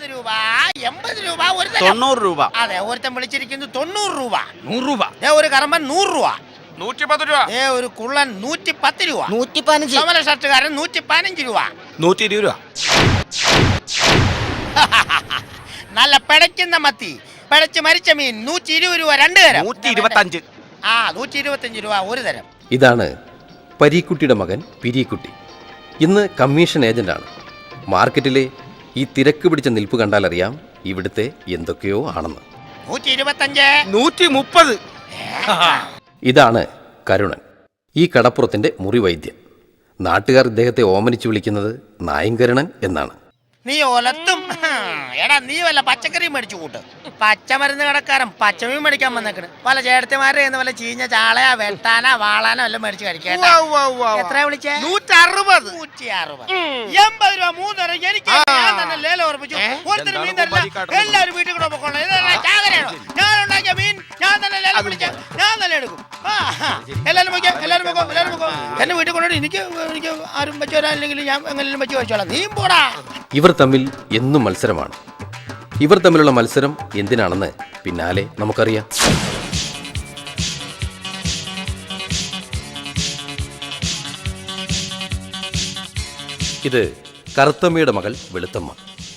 70 രൂപ 80 രൂപ 90 രൂപ. അതെ, ഒരുത്തൻ വിളിച്ചിരിക്കുന്നു 90 രൂപ. 100 രൂപ. ഒരു കറമ്പൻ 100 രൂപ. 110 രൂപ. ഒരു കുള്ളൻ 110 രൂപ. 115. സമര ഷർട്ടുകാരൻ 115 രൂപ. 120 രൂപ. നല്ല പിടയ്ക്കുന്ന മത്തി, പിടച്ച് മരിച്ച മീൻ 120 രൂപ 2 തരം. 125. 125 രൂപ 1 തരം. ഇതാണ് പരീക്കുട്ടിയുടെ മകൻ പിരീക്കുട്ടി. ഇന്ന് കമ്മീഷൻ ഏജന്റാണ്. മാർക്കറ്റിലെ ഈ തിരക്ക് പിടിച്ച നിൽപ്പ് കണ്ടാലറിയാം ഇവിടുത്തെ എന്തൊക്കെയോ ആണെന്ന്. 125. 130. ഇതാണ് കരുണൻ, ഈ കടപ്പുറത്തിൻ്റെ മുറി വൈദ്യൻ. നാട്ടുകാർ ഇദ്ദേഹത്തെ ഓമനിച്ചു വിളിക്കുന്നത് നായങ്കരണൻ എന്നാണ്. നീ ഒലത്തും. എടാ, നീ വല്ല പച്ചക്കറിയും മേടിച്ചു കൂട്ട്. പച്ചമരുന്ന് കടക്കാരൻ പച്ചമീൻ മേടിക്കാൻ വന്നേക്കണ്. പല ചേട്ടത്തിമാരുടെ വല്ല ചീഞ്ഞ ചാളയാ വെട്ടാനാ വാളാനോ എല്ലാം മേടിച്ച് കഴിക്കാം. എത്ര വിളിച്ചേ? 160. 160. 80 രൂപ 3 തരം. എനിക്ക് ഞാൻ തന്നെ ലേലം ഉറപ്പിച്ചു. ഒരുത്തരും മീൻ തരില്ല. എല്ലാവരും വീട്ടിൽ കൂടെ പൊക്കോളൂ. ഇതെല്ലാം ചാകരയാണോ? ഞാൻ ഉണ്ടാക്കിയ മീൻ ഞാൻ തന്നെ ലേലം വിളിച്ച ഞാൻ തന്നെ എടുക്കും. എല്ലാവരും പൊക്കോ, എല്ലാവരും പൊക്കോ, എല്ലാവരും പൊക്കോ. എന്നെ വീട്ടിൽ കൊണ്ടുപോയി എനിക്ക് ആരും വെച്ച് വരാനില്ലെങ്കിൽ ഞാൻ എങ്ങനെയും വെച്ച് കഴിച്ചോളാം. നീ പോടാ. ഇവർ തമ്മിൽ എന്നും മത്സരമാണ്. ഇവർ തമ്മിലുള്ള മത്സരം എന്തിനാണെന്ന് പിന്നാലെ നമുക്കറിയാം. ഇത് കറുത്തമ്മയുടെ മകൾ വെളുത്തമ്മ.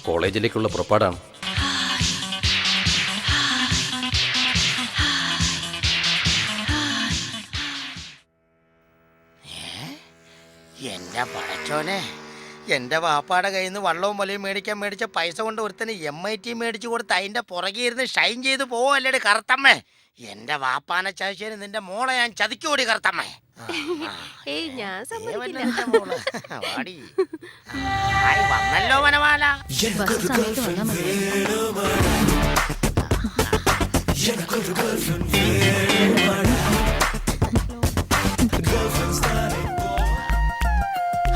കോളേജിലേക്കുള്ള പുറപ്പാടാണ്. എന്റെ പടച്ചോനെ, എന്റെ വാപ്പാടെ കയ്യിൽ നിന്ന് വള്ളവും വലയും മേടിച്ച പൈസ കൊണ്ട് ഒരുത്തന് MIT മേടിച്ചു കൊടുത്ത് അതിന്റെ പുറകെ ഇരുന്ന് ഷൈൻ ചെയ്ത് പോവല്ലേടി കറുത്തമ്മേ. എന്റെ വാപ്പാനെ ചതിച്ചതിന് നിന്റെ മോളെ ഞാൻ ചതിക്കൂടി കറുത്തമ്മേ. വാടി. വന്നല്ലോ വനമാല.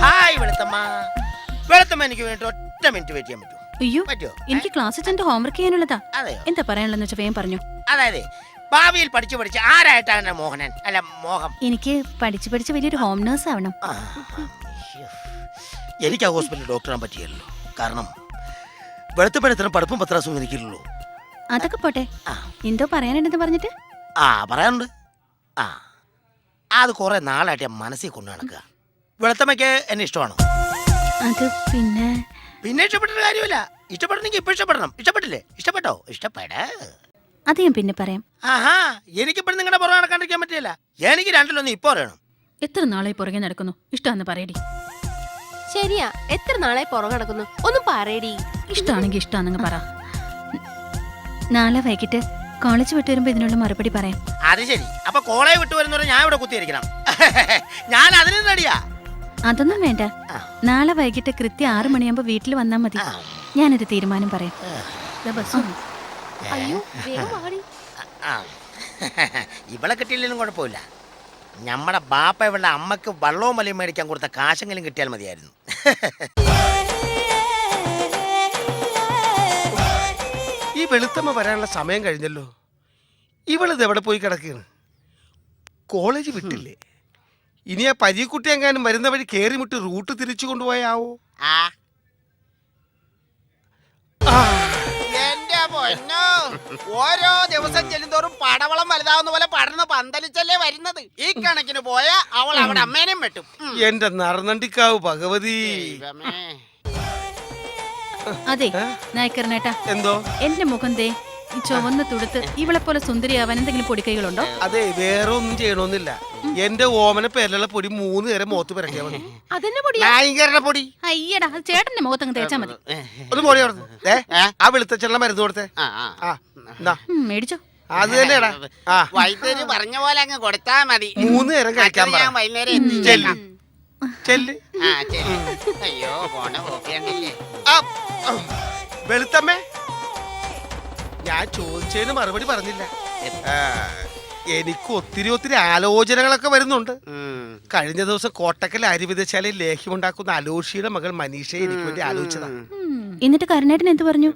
ഹായ് വെളുത്തമ്മ. വെളുത്തമ്മ, എനിക്ക് വേണ്ടി 1 മിനിറ്റ് വെയിറ്റ് ചെയ്യാൻ പറ്റുമോ? അയ്യോ, പറ്റുമോ? എനിക്ക് ക്ലാസ്സിൽ ചെന്ന് ഹോംവർക്ക് ചെയ്യാനുള്ളതാ. അതെയോ? എന്താ പറയാനുള്ളതെന്ന് വെച്ചാൽ വേഗം പറഞ്ഞു. അതായത് ഭാവിയിൽ പഠിച്ച് ആരായിട്ടാണ് മോഹനൻ അല്ല മോഹം? എനിക്ക് പഠിച്ച് വലിയൊരു ഹോം നേഴ്സ് ആവണം. എനിക്ക് ആ ഹോസ്പിറ്റലിൽ ഡോക്ടറാൻ പറ്റിയല്ലോ. കാരണം വെളുത്തപ്പഴത്തിന് പഠിപ്പും പത്രാസും എനിക്കില്ലല്ലോ. അതൊക്കെ പോട്ടെ, എന്തോ പറയാനുണ്ടെന്ന് പറഞ്ഞിട്ട്. പറയാനുണ്ട്. അത് കുറെ നാളായിട്ട് ഞാൻ മനസ്സിൽ കൊണ്ടു നടക്കുക. വെളുത്തമ്മയ്ക്ക് എന്നെ ഇഷ്ടമാണോ? അത് പിന്നെ ഇഷ്ടപ്പെട്ട കാര്യമില്ല. ഇഷ്ടപ്പെടണമെങ്കിൽ ഇപ്പൊ ഇഷ്ടപ്പെടണം. ഇഷ്ടപ്പെട്ടില്ലേ? ഇഷ്ടപ്പെട്ടോ? അത് ഞാൻ പിന്നെ പറയാം. എനിക്കിപ്പോഴും നിങ്ങളുടെ പുറകെ നടക്കാണ്ടിരിക്കാൻ പറ്റില്ല. എനിക്ക് രണ്ടിലൊന്നും ഇപ്പൊ അറിയണം. എത്ര നാളായി പുറകെ നടക്കുന്നു? ഇഷ്ടമാണെന്ന് പറയടി. ശരിയാ, എത്ര നാളായി പുറകെ നടക്കുന്നു? ഒന്ന് പറയടി. ഇഷ്ടമാണെങ്കിൽ ഇഷ്ടമാണെന്ന് പറ. നാളെ വൈകിട്ട് കോളേജ് വിട്ട് വരുമ്പോ ഇതിനുള്ള മറുപടി പറയാം. അത് ശരി. അപ്പൊ കോളേജ് വിട്ട് വരുന്നവരെ ഞാൻ ഇവിടെ കുത്തിയിരിക്കണം. ഞാൻ അതിന് റെഡിയാ. അതൊന്നും വേണ്ട. നാളെ വൈകിട്ട് കൃത്യം 6 മണിയാകുമ്പോ വീട്ടിൽ വന്നാൽ മതി. ഞാനൊരു തീരുമാനം പറയാം. അയ്യോ, വേഗം വാടി. ഇവളെ കിട്ടിയില്ലെങ്കിലും കുഴപ്പമില്ല. നമ്മുടെ ബാപ്പ ഇവളുടെ അമ്മക്ക് വള്ളവും വലയും മേടിക്കാൻ കൊടുത്ത കാശെങ്കിലും കിട്ടിയാൽ മതിയായിരുന്നു. ഈ വെളുത്തമ്മ വരാനുള്ള സമയം കഴിഞ്ഞല്ലോ. ഇവളിത് എവിടെ പോയി കിടക്കുകയാണ്? കോളേജ് വിട്ടില്ലേ? ഇനി ആ പരീക്കുട്ടി എങ്ങാനും വരുന്ന വഴി കേറി മുട്ടി റൂട്ട് തിരിച്ചു കൊണ്ടുപോയാവോ? എന്റെ പൊന്നോ, ഓരോ ദിവസം ചെല്ലുന്തോറും പടവളം വലുതാവുന്ന പോലെ പടർന്ന് പന്തലിച്ചല്ലേ വരുന്നത്. ഈ കണക്കിന് പോയാ അവൾ അവിടെ അമ്മേനെയും വെട്ടും. എന്റെ നറുനണ്ടിക്കാവ് ഭഗവതി. അതെ നായക്കറിനേട്ടാ, എന്തോ എന്റെ മുഖം ദേ ഈ ചുവന്ന തുടുത്ത് ഇവളെ പോലെ സുന്ദരിയാവാൻ എന്തെങ്കിലും പൊടിക്കൈകളുണ്ടോ? അതെ, വേറെ ഒന്നും ചെയ്യണമെന്നില്ല. എന്റെ ഓമന പേരിലുള്ള പൊടി 3 നേരം മുഖത്ത് പിറക്കിയാ മതി. പൊടി. അയ്യടാ, അത് ചേട്ടന്റെ മുഖത്തങ്ങ് തേച്ചാ മതി. ഒന്ന് പൊടി കൊടുത്ത് ആ വെളുത്തച്ചെള്ള മരുന്ന് കൊടുത്തേ. മേടിച്ചോ? അത് തന്നെയാടാ. വൈദ്യുതി പറഞ്ഞ പോലെ അങ്ങ് കൊടുത്താ മതി. 3 നേരം കഴിക്കാൻ വൈകുന്നേരം ചെല്ല്. അയ്യോ, പോണ പോക്കണ്ടില്ലേ. വെളുത്തമ്മേ, ഞാൻ ചോദിച്ചതിന് മറുപടി പറഞ്ഞില്ല. എനിക്ക് ഒത്തിരി ആലോചനകളൊക്കെ വരുന്നുണ്ട്. കഴിഞ്ഞ ദിവസം കോട്ടക്കൽ അരിവിതശാലയിൽ ലേഹ്യമുണ്ടാക്കുന്ന അലോഷിയുടെ മകൾ മനീഷയെ എനിക്ക് വേണ്ടി ആലോചിച്ചതാ. എന്നിട്ട് കരുണേട്ടൻ എന്ത് പറഞ്ഞു?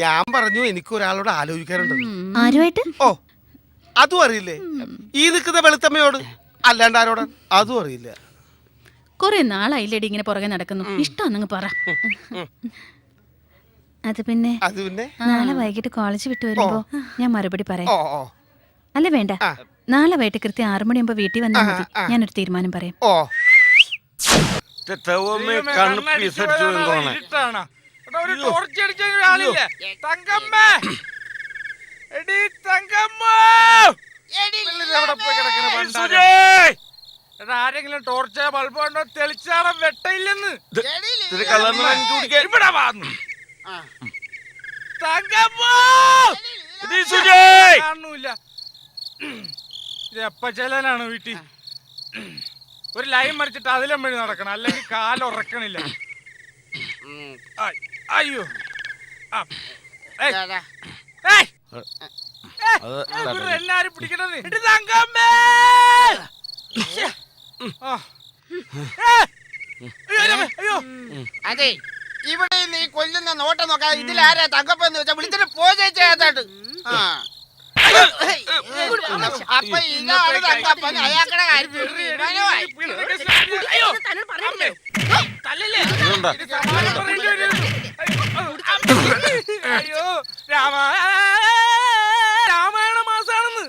ഞാൻ പറഞ്ഞു എനിക്ക് ഒരാളോട് ആലോചിക്കാനുണ്ട്. ആരുമായിട്ട്? ഓ, അതും അറിയില്ലേ? ഈ നിൽക്കുന്ന വെളുത്തമ്മയോട്. അല്ലാണ്ട് ആരോട്? അതും അറിയില്ല. കൊറേ നാളായില്ലേടി ഇങ്ങനെ പുറകെ നടക്കുന്നു. ഇഷ്ടമാണെന്ന് പറ. അത് പിന്നെ അത് പിന്നെ നാളെ വൈകിട്ട് കോളേജ് വിട്ടു വരുമ്പോ ഞാൻ മറുപടി പറയാം. ഓ ഓ അല്ല വേണ്ട, നാളെ വൈകിട്ട് കൃത്യം 6 മണിയാകുമ്പോ വീട്ടിൽ വന്നാൽ മതി. ഞാനൊരു തീരുമാനം പറയാം. ഓ കണ്ണ് പീസടിച്ചു തോന്നേ. ആരെങ്കിലും ടോർച്ച് ബൾബ് കൊണ്ടോ തെളിച്ചാടം വെട്ടയില്ലെന്ന് കാണൂല. എപ്പ ചെല്ലാനാണ് വീട്ടിൽ ഒരു ലൈൻ മറിച്ചിട്ട് അതിലും വഴി നടക്കണം, അല്ലെങ്കിൽ കാലുറക്കണില്ല. അയ്യോ എല്ലാരും പിടിക്കണത്. അതെ, ഇവിടെ നീ കൊല്ലുന്ന നോട്ടം നോക്കാ. ഇതിലാരാ തങ്കപ്പെന്ന് വെച്ചാ വിളിച്ചിട്ട് പോചേച്ചാട്ട്. അപ്പൊ ഇതാണ് തങ്കപ്പൻ. അയാൾക്കടെ കാര്യം അയ്യോ രാമായണ മാസാണെന്ന്.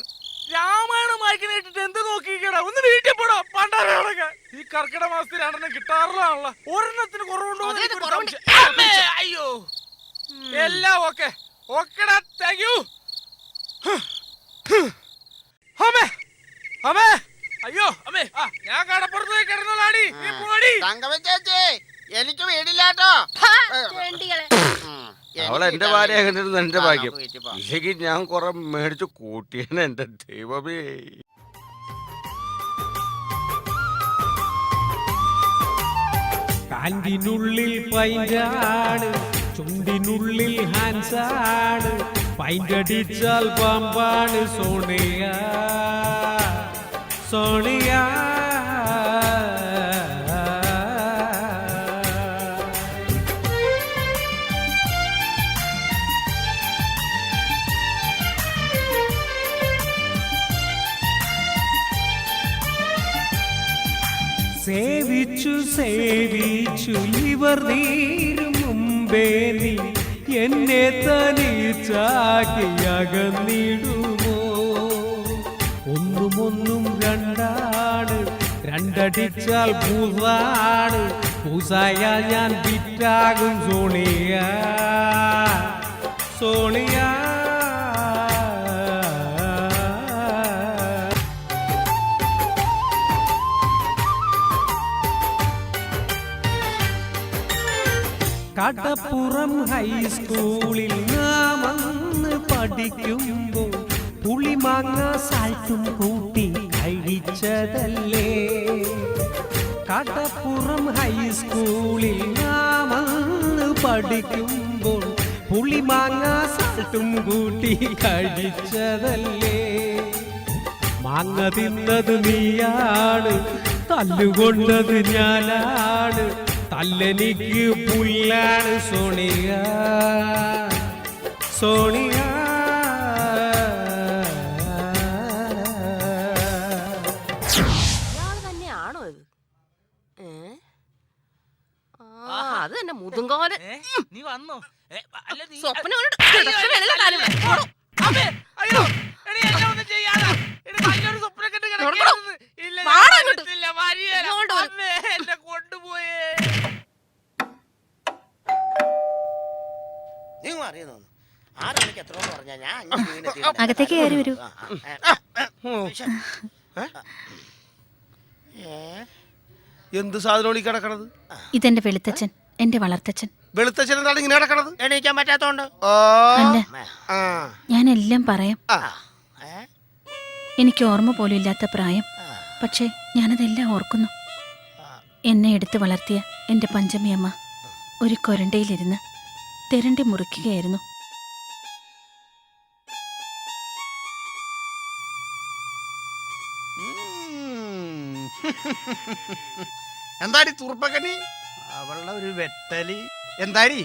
രാമായണം വായിക്കാനായിട്ടിട്ട് എന്ത് നോക്കിക്കടാ, ഒന്ന് വീട്ടിൽ പോടാ പണ്ടാരൊക്കെ. ഈ കർക്കിടക മാസത്തിൽ രണ്ടെണ്ണം കിട്ടാറുള്ളതാണല്ലോ, ഒരെണ്ണത്തിന് കുറവുണ്ടോ? അയ്യോ എല്ലാം ഓക്കെ ഓക്കെടാ, താങ്ക് യു. അമ്മേ അമ്മേ അയ്യോ അമ്മേ, ഞാൻ കടപ്പുറത്ത് പോയി കിടന്നോളാടി. നീ പോടി. തങ്കപ്പച്ചേച്ചി, എനിക്ക് വീടില്ലാട്ടോ. അവളെ എന്റെ ഭാര്യ കണ്ടിരുന്നു എന്റെ ഭാഗ്യം. ഇല്ലെങ്കിൽ ഞാൻ കുറെ മേടിച്ചു കൂട്ടിയാണ് എന്റെ ദൈവമേ. പാന്റിനുള്ളിൽ പൈന്റാണ്, ചുണ്ടിനുള്ളിൽ ഹാൻസാണ്, പൈന്റടിച്ചാൽ പാമ്പാണ് സോണിയ സോണിയ. സേവിച്ചു സേവിച്ചു ഇവർ നീരും മുമ്പേ നീ എന്നെ തനിച്ചാകിയകന്നിടുമോ? ഒന്നും രണ്ടാണ്, രണ്ടടിച്ചാൽ പൂസാണ്, പൂസായാൽ ഞാൻ വിറ്റാകും സോണിയ സോണിയ. കടപ്പുറം ഹൈസ്കൂളിൽ നാം അന്ന് പഠിക്കുമ്പോൾ പുളിമാങ്ങ സാൽട്ടും കൂട്ടി കഴിച്ചതല്ലേ. കടപ്പുറം ഹൈസ്കൂളിൽ നാം അന്ന് പഠിക്കുമ്പോൾ പുളിമാങ്ങ സാൽട്ടും കൂട്ടി കഴിച്ചതല്ലേ. മാങ്ങ തിന്നത് നീയാണ്, തല്ലുകൊണ്ടത് ഞാനാണ്, തല്ലെനിക്ക് പുല്ലാണ് സോണിയ സോണിയ. തന്നെയാണോ ഇത്? അത് തന്നെ മുതുങ്കോല്. നീ വന്നോ? സ്വപ്നം അയ്യോ എന്നെ ചെയ്യാതെ സ്വപ്നം കെട്ട് എന്നെ കൊണ്ടുപോയേ. നീ അറിയുന്നു 6 മണിക്ക് എത്ര പറഞ്ഞാ ഞാൻ അകത്തേക്ക് കയറി വരൂ. എന്ത് സാധനമാണ് ഈ കിടക്കണത്? ഇതെന്റെ വെളുത്തച്ഛൻ, എന്റെ വളർത്തച്ഛൻ. വെളുത്തച്ഛൻ എന്താണ് ഇങ്ങനെ കിടക്കണത്? എണീക്കാൻ പറ്റാത്തോണ്ട്. അല്ല, ഞാനെല്ലാം പറയാം. എനിക്ക് ഓർമ്മ പോലും ഇല്ലാത്ത പ്രായം, പക്ഷേ ഞാനതെല്ലാം ഓർക്കുന്നു. എന്നെ എടുത്ത് വളർത്തിയ എന്റെ പഞ്ചമിയമ്മ ഒരു കൊരണ്ടയിലിരുന്ന് തെരണ്ടി മുറിക്കുകയായിരുന്നു. എന്താടി തുറുപ്പക്കനി? അവളുടെ ഒരു വെട്ടലി. എന്താടി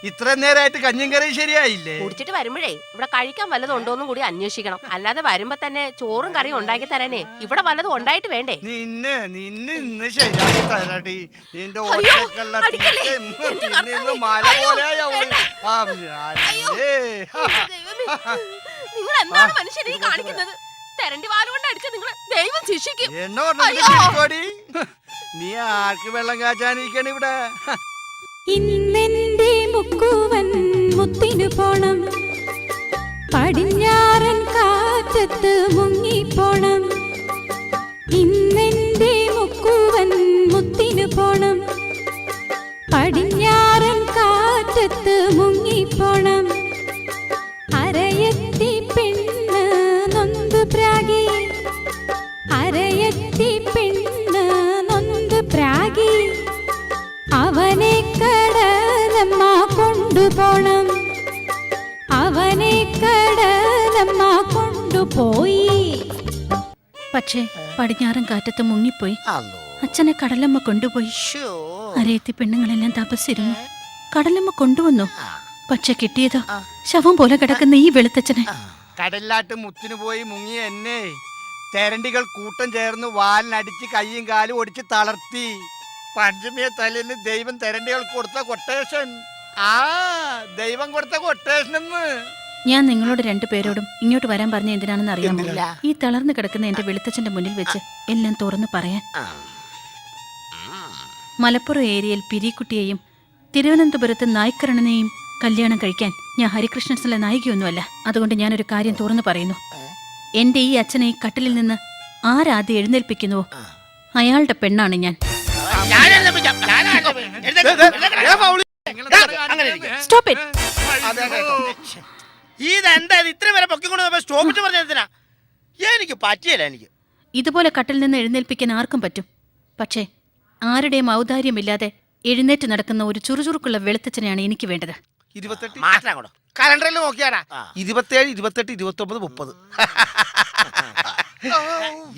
ഇത്രയും നേരമായിട്ട് കഞ്ഞും കറിയും ശരിയായില്ലേ? കുടിച്ചിട്ട് വരുമ്പോഴേ ഇവിടെ കഴിക്കാൻ വല്ലതും ഉണ്ടോന്നും കൂടി അന്വേഷിക്കണം. അല്ലാതെ വരുമ്പോ തന്നെ ചോറും കറിയും ഉണ്ടാക്കി തരാനേ ഇവിടെ വല്ലതും ഉണ്ടായിട്ട് വേണ്ടേ? നിന്നെ ഇന്ന് ശരിയാക്കി തരാടി. നിന്റെ ഓട്ടക്കള്ള അടിക്കല്ലേ? തീറ്റ എന്റെ പിന്നെ ഇന്ന് കർത്താവേ. മല അയ്യോ, പോലെയായി അവള്. വേണ്ട. ആ, അയ്യോ. ഞാനേ. നിങ്ങൾ എന്താണ് മനുഷ്യനെ ഈ കാണിക്കുന്നത്? തെരണ്ടി വാലുകൊണ്ട് അടിച്ച നിങ്ങൾ ദൈവം ശിക്ഷിക്കും. എന്നെ പറഞ്ഞിട്ട് അയ്യോ. ശരിക്കോടി. നീ ആർക്ക് വെള്ളം കാച്ചാനിരിക്കണ ഇവിടെ? ഇന്നെന്റെ മുക്കുവൻ മുത്തിനു പോണം, പടിഞ്ഞാറൻ കാറ്റത്ത് മുങ്ങിപ്പോണം. ഇന്നെന്റെ മുക്കുവൻ മുത്തിനു പോണം, പടിഞ്ഞാറൻ കാറ്റത്ത് മുങ്ങിപ്പോണം. അരയത്തി പെണ്ണ് നൊന്ത് പ്രാഗി, അരയത്തി പെണ്ണ് നൊന്ത് പ്രാഗി. അവനെ കടലമ്മ കൊണ്ടുപോണം, അവനെ കടലമ്മ കൊണ്ടുപോയി. പക്ഷേ പടിഞ്ഞാറൻ കാറ്റത്ത് മുങ്ങിപ്പോയി. അച്ഛനെ കടലമ്മ കൊണ്ടുപോയി. അരയത്തി പെണ്ണുങ്ങളെല്ലാം തപസ്സിരുന്നു. കടലമ്മ കൊണ്ടുവന്നു. പക്ഷെ കിട്ടിയതോ ശവം പോലെ കിടക്കുന്ന ഈ വെളുത്തച്ഛനെ. കടലിലാട്ട് മുത്തിനു പോയി മുങ്ങിയ എന്നെ തെരണ്ടികൾ കൂട്ടം ചേർന്ന് വാലിനടിച്ച് കയ്യും കാലും ഒടിച്ച് തളർത്തി. പഞ്ചമിയെ തലേന്ന് ദൈവം തെരണ്ടികൾക്ക് കൊടുത്ത കൊട്ടേഷൻ. ആ ദൈവം കൊടുത്ത കൊട്ടേഷൻ എന്ന്. ഞാൻ നിങ്ങളോട് രണ്ടുപേരോടും ഇങ്ങോട്ട് വരാൻ പറഞ്ഞ എന്തിനാണെന്ന് അറിയാമോ? ഈ തളർന്നു കിടക്കുന്ന എന്റെ വെളുത്തച്ഛന്റെ മുന്നിൽ വെച്ച് എല്ലാം തുറന്നു പറയാൻ. മലപ്പുറം ഏരിയയിൽ പിരിക്കുട്ടിയെയും തിരുവനന്തപുരത്ത് നായ്ക്കരണനെയും കല്യാണം കഴിക്കാൻ ഞാൻ ഹരികൃഷ്ണൻസിലെ നായികയൊന്നുമല്ല. അതുകൊണ്ട് ഞാനൊരു കാര്യം തുറന്നു പറയുന്നു. എന്റെ ഈ അച്ഛനെ ഈ കട്ടിലിൽ നിന്ന് ആരാദ്യം എഴുന്നേൽപ്പിക്കുന്നുവോ അയാളുടെ പെണ്ണാണ് ഞാൻ. Stop it. ഇതെന്താ ഇത്ര വരെ പൊക്കിക്കൊണ്ട് സ്റ്റോപ്പിട്ട് പറഞ്ഞാ എനിക്ക് പറ്റിയല്ല. എനിക്ക് ഇതുപോലെ കട്ടിൽ നിന്ന് എഴുന്നേൽപ്പിക്കാൻ ആർക്കും പറ്റും. പക്ഷേ ആരുടെയും ഔദാര്യമില്ലാതെ എഴുന്നേറ്റ് നടക്കുന്ന ഒരു ചുറുചുറുക്കുള്ള വെളുത്തച്ഛനെയാണ് എനിക്ക് വേണ്ടത്. 28 കലണ്ടറിൽ നോക്കിയാടാ. 27, 28, 29, 30.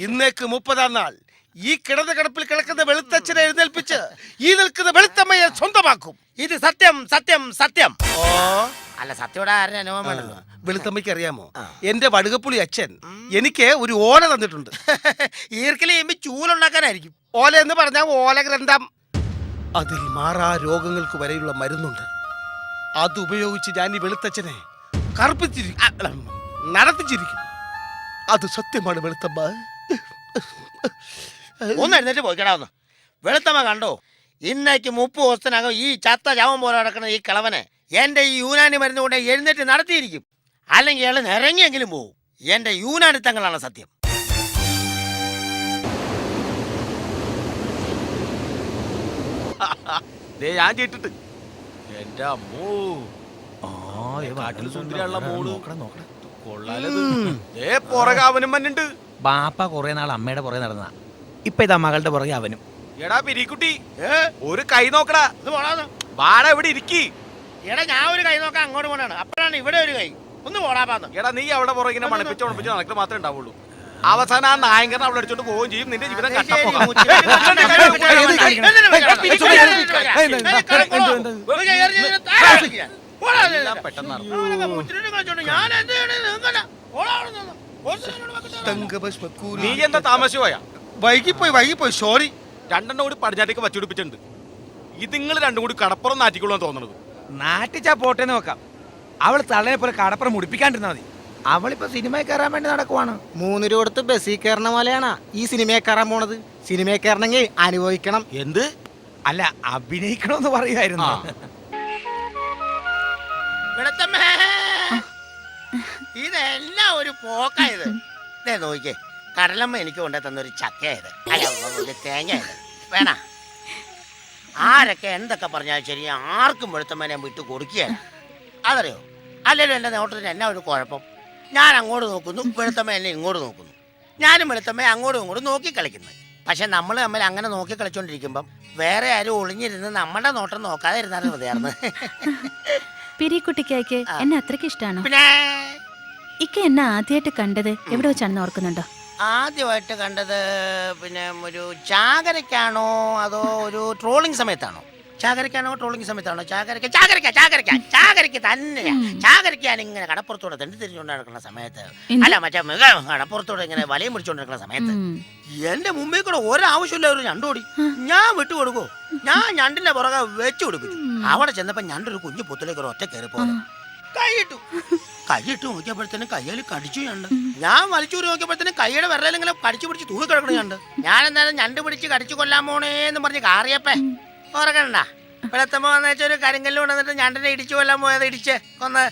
ഇന്നേക്ക് 30-ാം നാൾ ഈ കിടന്ന കിടപ്പിൽ കിടക്കുന്ന വെളുത്തച്ഛനെ എഴുന്നേൽപ്പിച്ച് ഈ നിൽക്കുന്ന വെളുത്തമ്മയെ സ്വന്തമാക്കും. ഇത് സത്യം സത്യം സത്യം. ഓ അല്ല സത്യോടെ ആരുടെ അനുഭവം വേണ്ടല്ലോ. വെളുത്തമ്മയ്ക്ക് അറിയാമോ, എന്റെ വടുകപ്പുളി അച്ഛൻ എനിക്ക് ഒരു ഓല തന്നിട്ടുണ്ട്. ഈർക്കിൽ ചെയ്യുമ്പോ ചൂലുണ്ടാക്കാനായിരിക്കും. ഓല എന്ന് പറഞ്ഞാൽ ഓലഗ്രന്ഥം. അതിൽ മാറാ രോഗങ്ങൾക്ക് വരെയുള്ള മരുന്നുണ്ട്. അതുപയോഗിച്ച് ഞാൻ ഈ വെളുത്തച്ഛനെ നടത്തിച്ചിരിക്കും. അത് സത്യമാണ് വെളുത്തമ്മ. ഒന്ന് എഴുന്നേറ്റ് പോയിക്കടാ ഒന്ന്. വെളുത്തമ്മ കണ്ടോ, ഇന്നേക്ക് 30 ദിവസത്തിനകം ഈ ചത്ത ചാവം പോലെ നടക്കുന്ന ഈ കിളവനെ എന്റെ ഈ യൂനാനി മരുന്ന് കൊണ്ട് എഴുന്നേറ്റ് നടത്തിയിരിക്കും. അല്ലെങ്കിൽ അയാൾ നിറങ്ങിയെങ്കിലും പോവും. എന്റെ യൂനാനിത്തങ്ങളാണ് സത്യം. ഞാൻ കേട്ടിട്ട് എന്റെ അമ്മോ സുന്ദരിയുള്ള മോള് കൊള്ളാലത്. പുറകെ അവനും മന്നുണ്ട്. ബാപ്പ കുറെ നാൾ അമ്മയുടെ പുറകെ നടന്ന ഇപ്പൊ ഇതാ മകളുടെ പുറകെ അവനും. എടാ പിരിക്കുട്ടി ഒരു കൈ നോക്കടാ. ഇത് പോടാന്ന്. വാട ഇവിടെ ഇരിക്കി. എടാ ഞാൻ ഒരു കൈ നോക്കാൻ അങ്ങോട്ട് പോണാണ്. അപ്പോഴാണ് ഇവിടെ ഒരു കൈ. ഒന്ന് പോടാപ്പാന്ന്. എടാ നീ അവിടെ പുറകിനെ മണപ്പിച്ച് ഉണപ്പിച്ച് നടക്കുക മാത്രമേ ഉണ്ടാവുള്ളൂ. അവസാനം ആ നായകനെ അവിടെ അടിച്ചോണ്ട് പോവുകയും ചെയ്യും. നിന്റെ ജീവിതം കട്ടപ്പോകാം. നീ എന്താ താമസിച്ചു പോയാ? വൈകിപ്പോയി സോറി. രണ്ടെണ്ണം കൂടി പടിഞ്ഞാട്ടേക്ക് വച്ചുപിടിപ്പിച്ചിട്ടുണ്ട്. ഇത് നിങ്ങൾ രണ്ടും കൂടി കടപ്പുറം നാറ്റിക്കൊള്ളാൻ തോന്നുന്നത്. നാട്ടിച്ചാ പോട്ടെ നോക്കാം. അവൾ തള്ളനെ പോലെ കടപ്പുറം മുടിപ്പിക്കാണ്ടിരുന്നാ മതി. അവളിപ്പോ സിനിമയിൽ കയറാൻ വേണ്ടി നടക്കുവാണ്. 3 രൂപ കൊടുത്ത് ബസ്സിൽ കയറണ പോലെയാണ് ഈ സിനിമയിൽ കയറാൻ പോണത്. സിനിമയിൽ കയറണമെങ്കിൽ അനുഭവിക്കണം. എന്ത്? അല്ല, അഭിനയിക്കണമെന്ന് പറയുമായിരുന്നു. ഇതെല്ലാം ഒരു പോക്കായത്. നോക്കിക്കേ, കടലമ്മ എനിക്ക് കൊണ്ടു തന്നൊരു ചക്കയായത്, അല്ല ഒരു തേങ്ങയായത് വേണ. ആരൊക്കെ എന്തൊക്കെ പറഞ്ഞാലും ശരി, ആർക്കും വെളുത്തമ്മനെ വിട്ടു കൊടുക്കുകയാണ്. അതറിയോ? അല്ലെങ്കിൽ എൻ്റെ നോട്ടത്തിന് എന്നാ ഒരു കുഴപ്പം? ഞാൻ അങ്ങോട്ട് നോക്കുന്നു, വെളുത്തമ്മ എന്നെ ഇങ്ങോട്ട് നോക്കുന്നു. ഞാനും വെളുത്തമ്മ അങ്ങോട്ടും ഇങ്ങോട്ടും നോക്കി കളിക്കുന്നത്. പക്ഷെ നമ്മൾ തമ്മിൽ അങ്ങനെ നോക്കി കളിച്ചോണ്ടിരിക്കുമ്പം വേറെ ആരും ഒളിഞ്ഞിരുന്ന് നമ്മുടെ നോട്ടം നോക്കാതെ ഇരുന്നാലും മതിയായിരുന്നു. പിരിക്കുട്ടിക്ക് എന്നെ അത്രയ്ക്ക് ഇഷ്ടമാണോ? പിന്നെ ഇക്ക എന്നെ ആദ്യമായിട്ട് കണ്ടത് എവിടെ വെച്ചാണെന്ന് ഓർക്കുന്നുണ്ടോ? ആദ്യമായിട്ട് കണ്ടത് പിന്നെ ഒരു ചാകരയ്ക്കാണോ അതോ ഒരു ട്രോളിങ് സമയത്താണോ? ചാകരക്കാണോ ട്രോളിംഗ് സമയത്താണോ? ചാകരയ്ക്ക് തന്നെയാ. ചാകരയ്ക്ക് ഞാൻ ഇങ്ങനെ കടപ്പുറത്തോടെ തെണ്ടി തിരിഞ്ഞുകൊണ്ട് നടക്കുന്ന സമയത്ത്, അല്ല മറ്റേ കടപ്പുറത്തോടെ ഇങ്ങനെ വലയം പിടിച്ചോണ്ട് നടക്കുന്ന സമയത്ത് എന്റെ മുമ്പിൽ കൂടെ ഒരാവശ്യമില്ല ഒരു ഞണ്ടോടി. ഞാൻ വിട്ടുകൊടുക്കോ? ഞാൻ ഞണ്ടിന്റെ പുറകെ വെച്ചു കൊടുപ്പിച്ചു. അവിടെ ചെന്നപ്പോ ഞണ്ടൊരു കുഞ്ഞു പൊത്തിലേക്ക് ഒരു ഒറ്റ കയറി പോലെ കൈയിട്ട് നോക്കിയപ്പോഴത്തേനും കയ്യിൽ കടിച്ചു ഞണ്ട്. ഞാൻ വലിച്ചൂരി നോക്കിയപ്പോഴത്തേനും കൈയുടെ വിരലിങ്ങനെ കടിച്ചു പിടിച്ച് തൂക്കി കിടക്കണ ഞണ്ട്. ഞാൻ എന്തായാലും ഞണ്ട് പിടിച്ച് കടിച്ചു കൊല്ലാൻ പോണേന്ന് പറഞ്ഞ് കാറിയപ്പേ ഓർക്കണ്ട. വെളുത്തമ്മ വന്നു വെച്ചൊരു കരിങ്കല്ല് കൊണ്ടുവന്നിട്ട് ഞണ്ടിനെ ഇടിച്ചു കൊല്ലാൻ പോയത്, ഇടിച്ച് കൊന്ന്.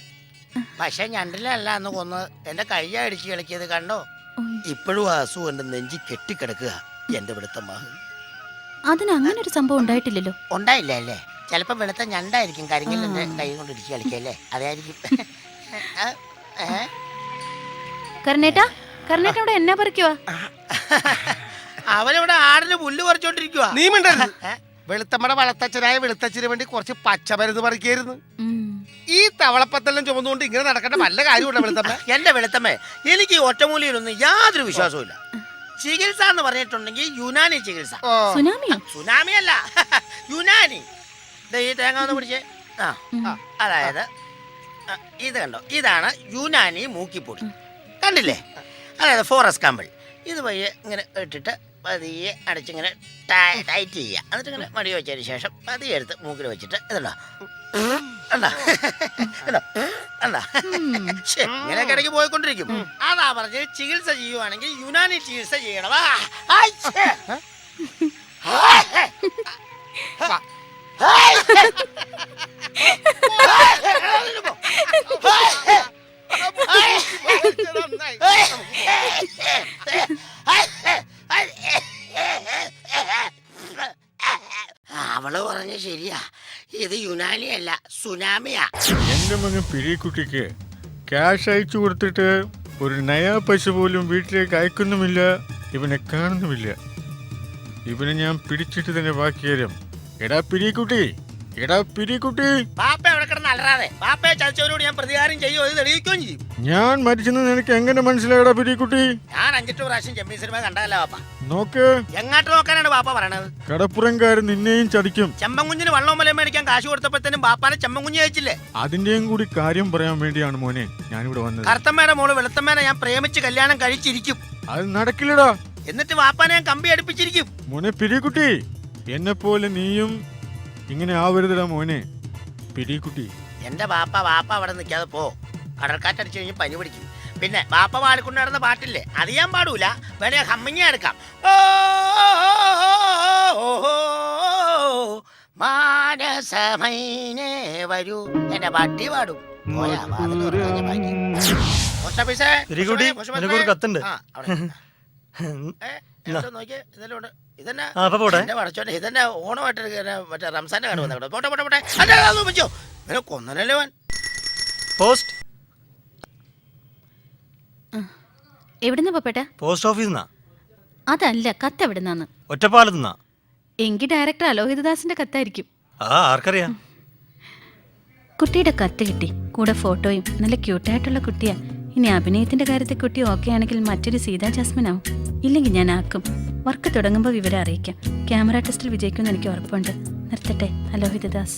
പക്ഷെ ഞണ്ടിലല്ല അന്ന് കൊന്ന്, എന്റെ കയ്യാ ഇടിച്ച് കളിക്കിയത് കണ്ടോ? ഇപ്പോഴും ആ അസു എന്റെ നെഞ്ചി കെട്ടിക്കിടക്കുക എന്റെ വെളുത്തമ്മ. അതിന് അങ്ങനെ ഒരു സംഭവം ഉണ്ടായിട്ടില്ലല്ലോ. ഉണ്ടായില്ല അല്ലേ? ചിലപ്പോ വെളുത്ത ഞണ്ടായിരിക്കും കരിങ്കല്ലിന്റെ കൈ കൊണ്ട് ഇടിച്ച് കളിക്കല്ലേ, അതായിരിക്കും. കർണേട്ടാ ഇവിടെ എന്നാ പറിക്കുവാ? അവനിവിടെ ആടിന് പുല്ല് പറിച്ചോണ്ടിരിക്കുവാ. നീ മിണ്ടരുത്. വെളുത്തമ്മയുടെ വളത്തച്ഛനായ വെളുത്തച്ഛന് വേണ്ടി കുറച്ച് പച്ചമരുന്ന് പറിക്കായിരുന്നു. ഈ തവളപ്പത്തെല്ലാം ചുമന്നുകൊണ്ട് ഇങ്ങനെ നടക്കേണ്ട വല്ല കാര്യമുണ്ടോ വെളുത്തമ്മ? എന്റെ വെളുത്തമ്മ, എനിക്ക് ഈ ഒറ്റമൂലിയിലൊന്നും യാതൊരു വിശ്വാസവും ഇല്ല. ചികിത്സ എന്ന് പറഞ്ഞിട്ടുണ്ടെങ്കിൽ യുനാനി ചികിത്സ. സുനാമി അല്ല, യുനാനി. ഈ തേങ്ങ ഒന്ന് പിടിച്ചേ. അതായത് ഇത് കണ്ടോ, ഇതാണ് യുനാനി മൂക്കിപ്പൊടി. കണ്ടില്ലേ? അതായത് ഫോറസ്റ്റ് കമ്പിൾ. ഇത് പയ്യെ ഇങ്ങനെ ഇട്ടിട്ട് പതിയെ അടച്ചിങ്ങനെ ടൈറ്റ് ചെയ്യുക. എന്നിട്ട് ഇങ്ങനെ മടി വെച്ചതിന് ശേഷം പതിയെ എടുത്ത് മൂക്കിൽ വെച്ചിട്ട് ഇതുണ്ടോ ഇങ്ങനെയൊക്കെ ഇടയ്ക്ക് പോയിക്കൊണ്ടിരിക്കും. അതാ പറഞ്ഞ് ചികിത്സ ചെയ്യുവാണെങ്കിൽ യുനാനി ചികിത്സ ചെയ്യണവാ. അവള് പറഞ്ഞ ശരിയാ, ഇത് യുനാനി അല്ല സുനാമിയാ. എന്റെ മകൻ പിരിക്കുട്ടിക്ക് ക്യാഷ് അയച്ചു കൊടുത്തിട്ട് ഒരു നയാ പൈസ പോലും വീട്ടിലേക്ക് അയക്കുന്നുമില്ല, ഇവനെ കാണുന്നുമില്ല. ഇവനെ ഞാൻ പിടിച്ചിട്ട് തന്നെ ബാക്കി തരും. എടാ പിരിക്കുട്ടി, ബാപ്പ അവിടെ കിടന്ന് അലറാതെ. ബാപ്പയെ ചതിച്ചവരോട് ഞാൻ പ്രതികാരം ചെയ്യുമോ, ഇത് തെളിയിക്കുകയും ചെയ്യും. ഞാൻ മരിച്ചെന്ന് നിനക്ക് എങ്ങനെ മനസ്സിലായടാ പിരിക്കുട്ടി? ഞാൻ 5-8 പ്രാവശ്യം ചെമ്മീൻ സിനിമ കണ്ടതല്ല ബാപ്പ. നോക്ക്, എങ്ങോട്ട് നോക്കാനാണ് ബാപ്പ പറയണത്? കടപ്പുറംകാരൻ നിന്നെയും ചതിക്കും. ചെമ്പൻകുഞ്ഞിന് വള്ളവും മലയും മേടിക്കാൻ കാശ് കൊടുത്തപ്പോഴത്തേനും ബാപ്പാനെ ചെമ്പൻകുഞ്ഞ് കഴിച്ചില്ലേ? അതിന്റെയും കൂടി കാര്യം പറയാൻ വേണ്ടിയാണ് മോനെ ഞാനിവിടെ വന്നത്. കറുത്തമ്മേടെ മോള് വെളുത്തമ്മേനെ ഞാൻ പ്രേമിച്ച് കല്യാണം കഴിച്ചിരിക്കും. അത് നടക്കില്ലടാ. എന്നിട്ട് ബാപ്പാനെ ഞാൻ കമ്പി അടുപ്പിച്ചിരിക്കും. മോനെ പിരിക്കുട്ടി, എന്നെ പോലെ നീയും ഇങ്ങനെ ആവരുതടാ മോനെ പിരിക്കുട്ടി. എന്റെ ബാപ്പ അവിടെ നിൽക്കാതെ പോ. കടൽക്കാറ്റടിച്ചു കഴിഞ്ഞ് പനി പിടിക്കും. പിന്നെ ബാപ്പ പാടിക്കൊണ്ട് നടന്ന പാട്ടില്ലേ, അത് ഞാൻ പാടൂല. വേണേ ഹമ്മിങ്ങ എടുക്കാം. മാനസമൈനേ വരൂ, എന്റെ പട്ടി പാടും. കത്തുണ്ട്. ഇതന്നെ ഓണമായിട്ട് മറ്റേ റംസാന്റെ കാണും. പോട്ടെ പോട്ടെ പോട്ടെ, കൊന്നല്ലേ അവൻ. പോസ്റ്റ് എവിടുന്ന പോപ്പേട്ട? Post office. അതല്ല, കത്ത് എവിടുന്നാന്ന്? ഒറ്റപ്പാലത്തുനിന്നാ. എങ്കിൽ ഡയറക്ടർ അലോഹിതദാസിന്റെ കത്തായിരിക്കും. ആർക്കറിയാം. കുട്ടിയുടെ കത്ത് കിട്ടി, കൂടെ ഫോട്ടോയും. നല്ല ക്യൂട്ടായിട്ടുള്ള കുട്ടിയാ. ഇനി അഭിനയത്തിന്റെ കാര്യത്തിൽ കുട്ടി ഓക്കെ ആണെങ്കിൽ മറ്റൊരു സീതാ ജാസ്മിൻ ആവും. ഇല്ലെങ്കിൽ ഞാൻ ആക്കും. വർക്ക് തുടങ്ങുമ്പോൾ വിവരം അറിയിക്കാം. ക്യാമറ ടെസ്റ്റിൽ വിജയിക്കുമെന്ന് എനിക്ക് ഉറപ്പുണ്ട്. നിർത്തട്ടെ. അലോഹിതദാസ്.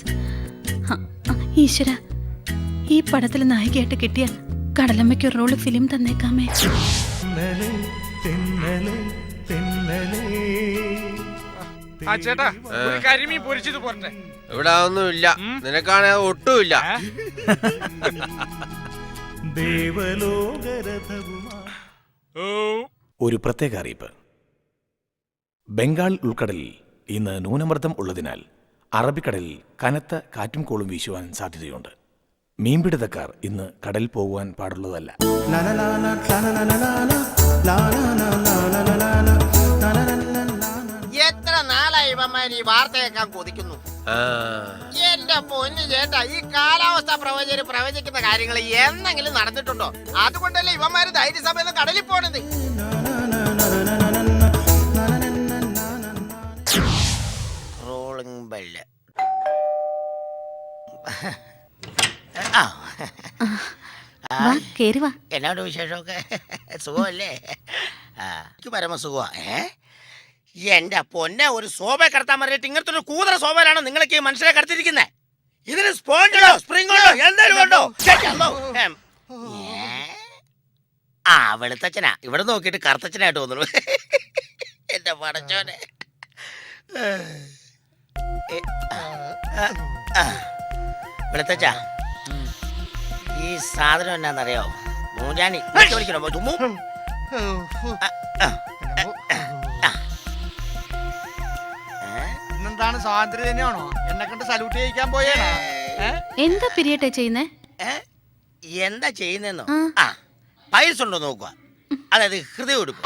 ഈശ്വര, ഈ പടത്തിൽ നായികയായിട്ട് കിട്ടിയ കടലമ്മയ്ക്ക് ഒരു റോള് ഫിലിം തന്നേക്കാമേ. ചേട്ടാ, ഒരു കരിമീൻ പൊരിച്ചത് പോരട്ടെ? ഇവിടെ ഒന്നുമില്ല, നിനക്കാണെ ഒട്ടുമില്ല. ഒരു പ്രത്യേക അറിയിപ്പ്. ബംഗാൾ ഉൾക്കടലിൽ ഇന്ന് ന്യൂനമർദ്ദം ഉള്ളതിനാൽ അറബിക്കടലിൽ കനത്ത കാറ്റും കോളും വീശുവാൻ സാധ്യതയുണ്ട്. മീൻപിടുത്തക്കാർ ഇന്ന് കടലിൽ പോകുവാൻ പാടുള്ളതല്ല. എത്ര നാളായി ഇവന്മാർ ഈ വാർത്ത കേൾക്കാൻ കൊതിക്കുന്നു. എന്റെ പൊന്നു ചേട്ടാ, ഈ കാലാവസ്ഥ പ്രവചകര് പ്രവചിക്കുന്ന കാര്യങ്ങൾ എന്തെങ്കിലും നടന്നിട്ടുണ്ടോ? അതുകൊണ്ടല്ലേ ഇവന്മാര് ധൈര്യസമയം കടലിൽ പോണത്. Rolling bell. എന്നോട് വിശേഷമൊക്കെ സുഖമല്ലേ? എനിക്ക് പരമസുഖമാ. എന്റെ പൊന്നെ, ഒരു ശോഭ കടത്താൻ പറഞ്ഞിട്ട് ഇങ്ങനത്തെ ഒരു കൂതറ ശോഭയിലാണ് നിങ്ങളൊക്കെ ഈ മനുഷ്യരെ കടത്തിരിക്കുന്നത്. ഇതിന് സ്പോഞ്ചോ സ്പ്രിങ്ങോ എന്തായാലും ഉണ്ടോ? ആ വെളുത്തച്ഛനാ, ഇവിടെ നോക്കിയിട്ട് കറുത്തച്ഛനായിട്ട് തോന്നുന്നു. എന്റെ പടച്ചോനെ. വെളുത്തച്ഛ, ഈ സാധനം എന്നാന്നറിയോ? മൂഞ്ഞാനി വിളിക്കണോ? തുമ്മു. ഇന്നെന്താണ് സ്വാതന്ത്ര്യ ദിനമാണോ? എന്നെ കണ്ട് സല്യൂട്ട് ചെയ്യിക്കാൻ പോയാണോ? എന്താ പിരിയട്ടെ ചെയ്യുന്നേ? എന്താ ചെയ്യുന്നെന്നോ? ആ പൈൽസ് ഉണ്ടോ നോക്കുക, അതായത് ഹൃദയം എടുക്കും.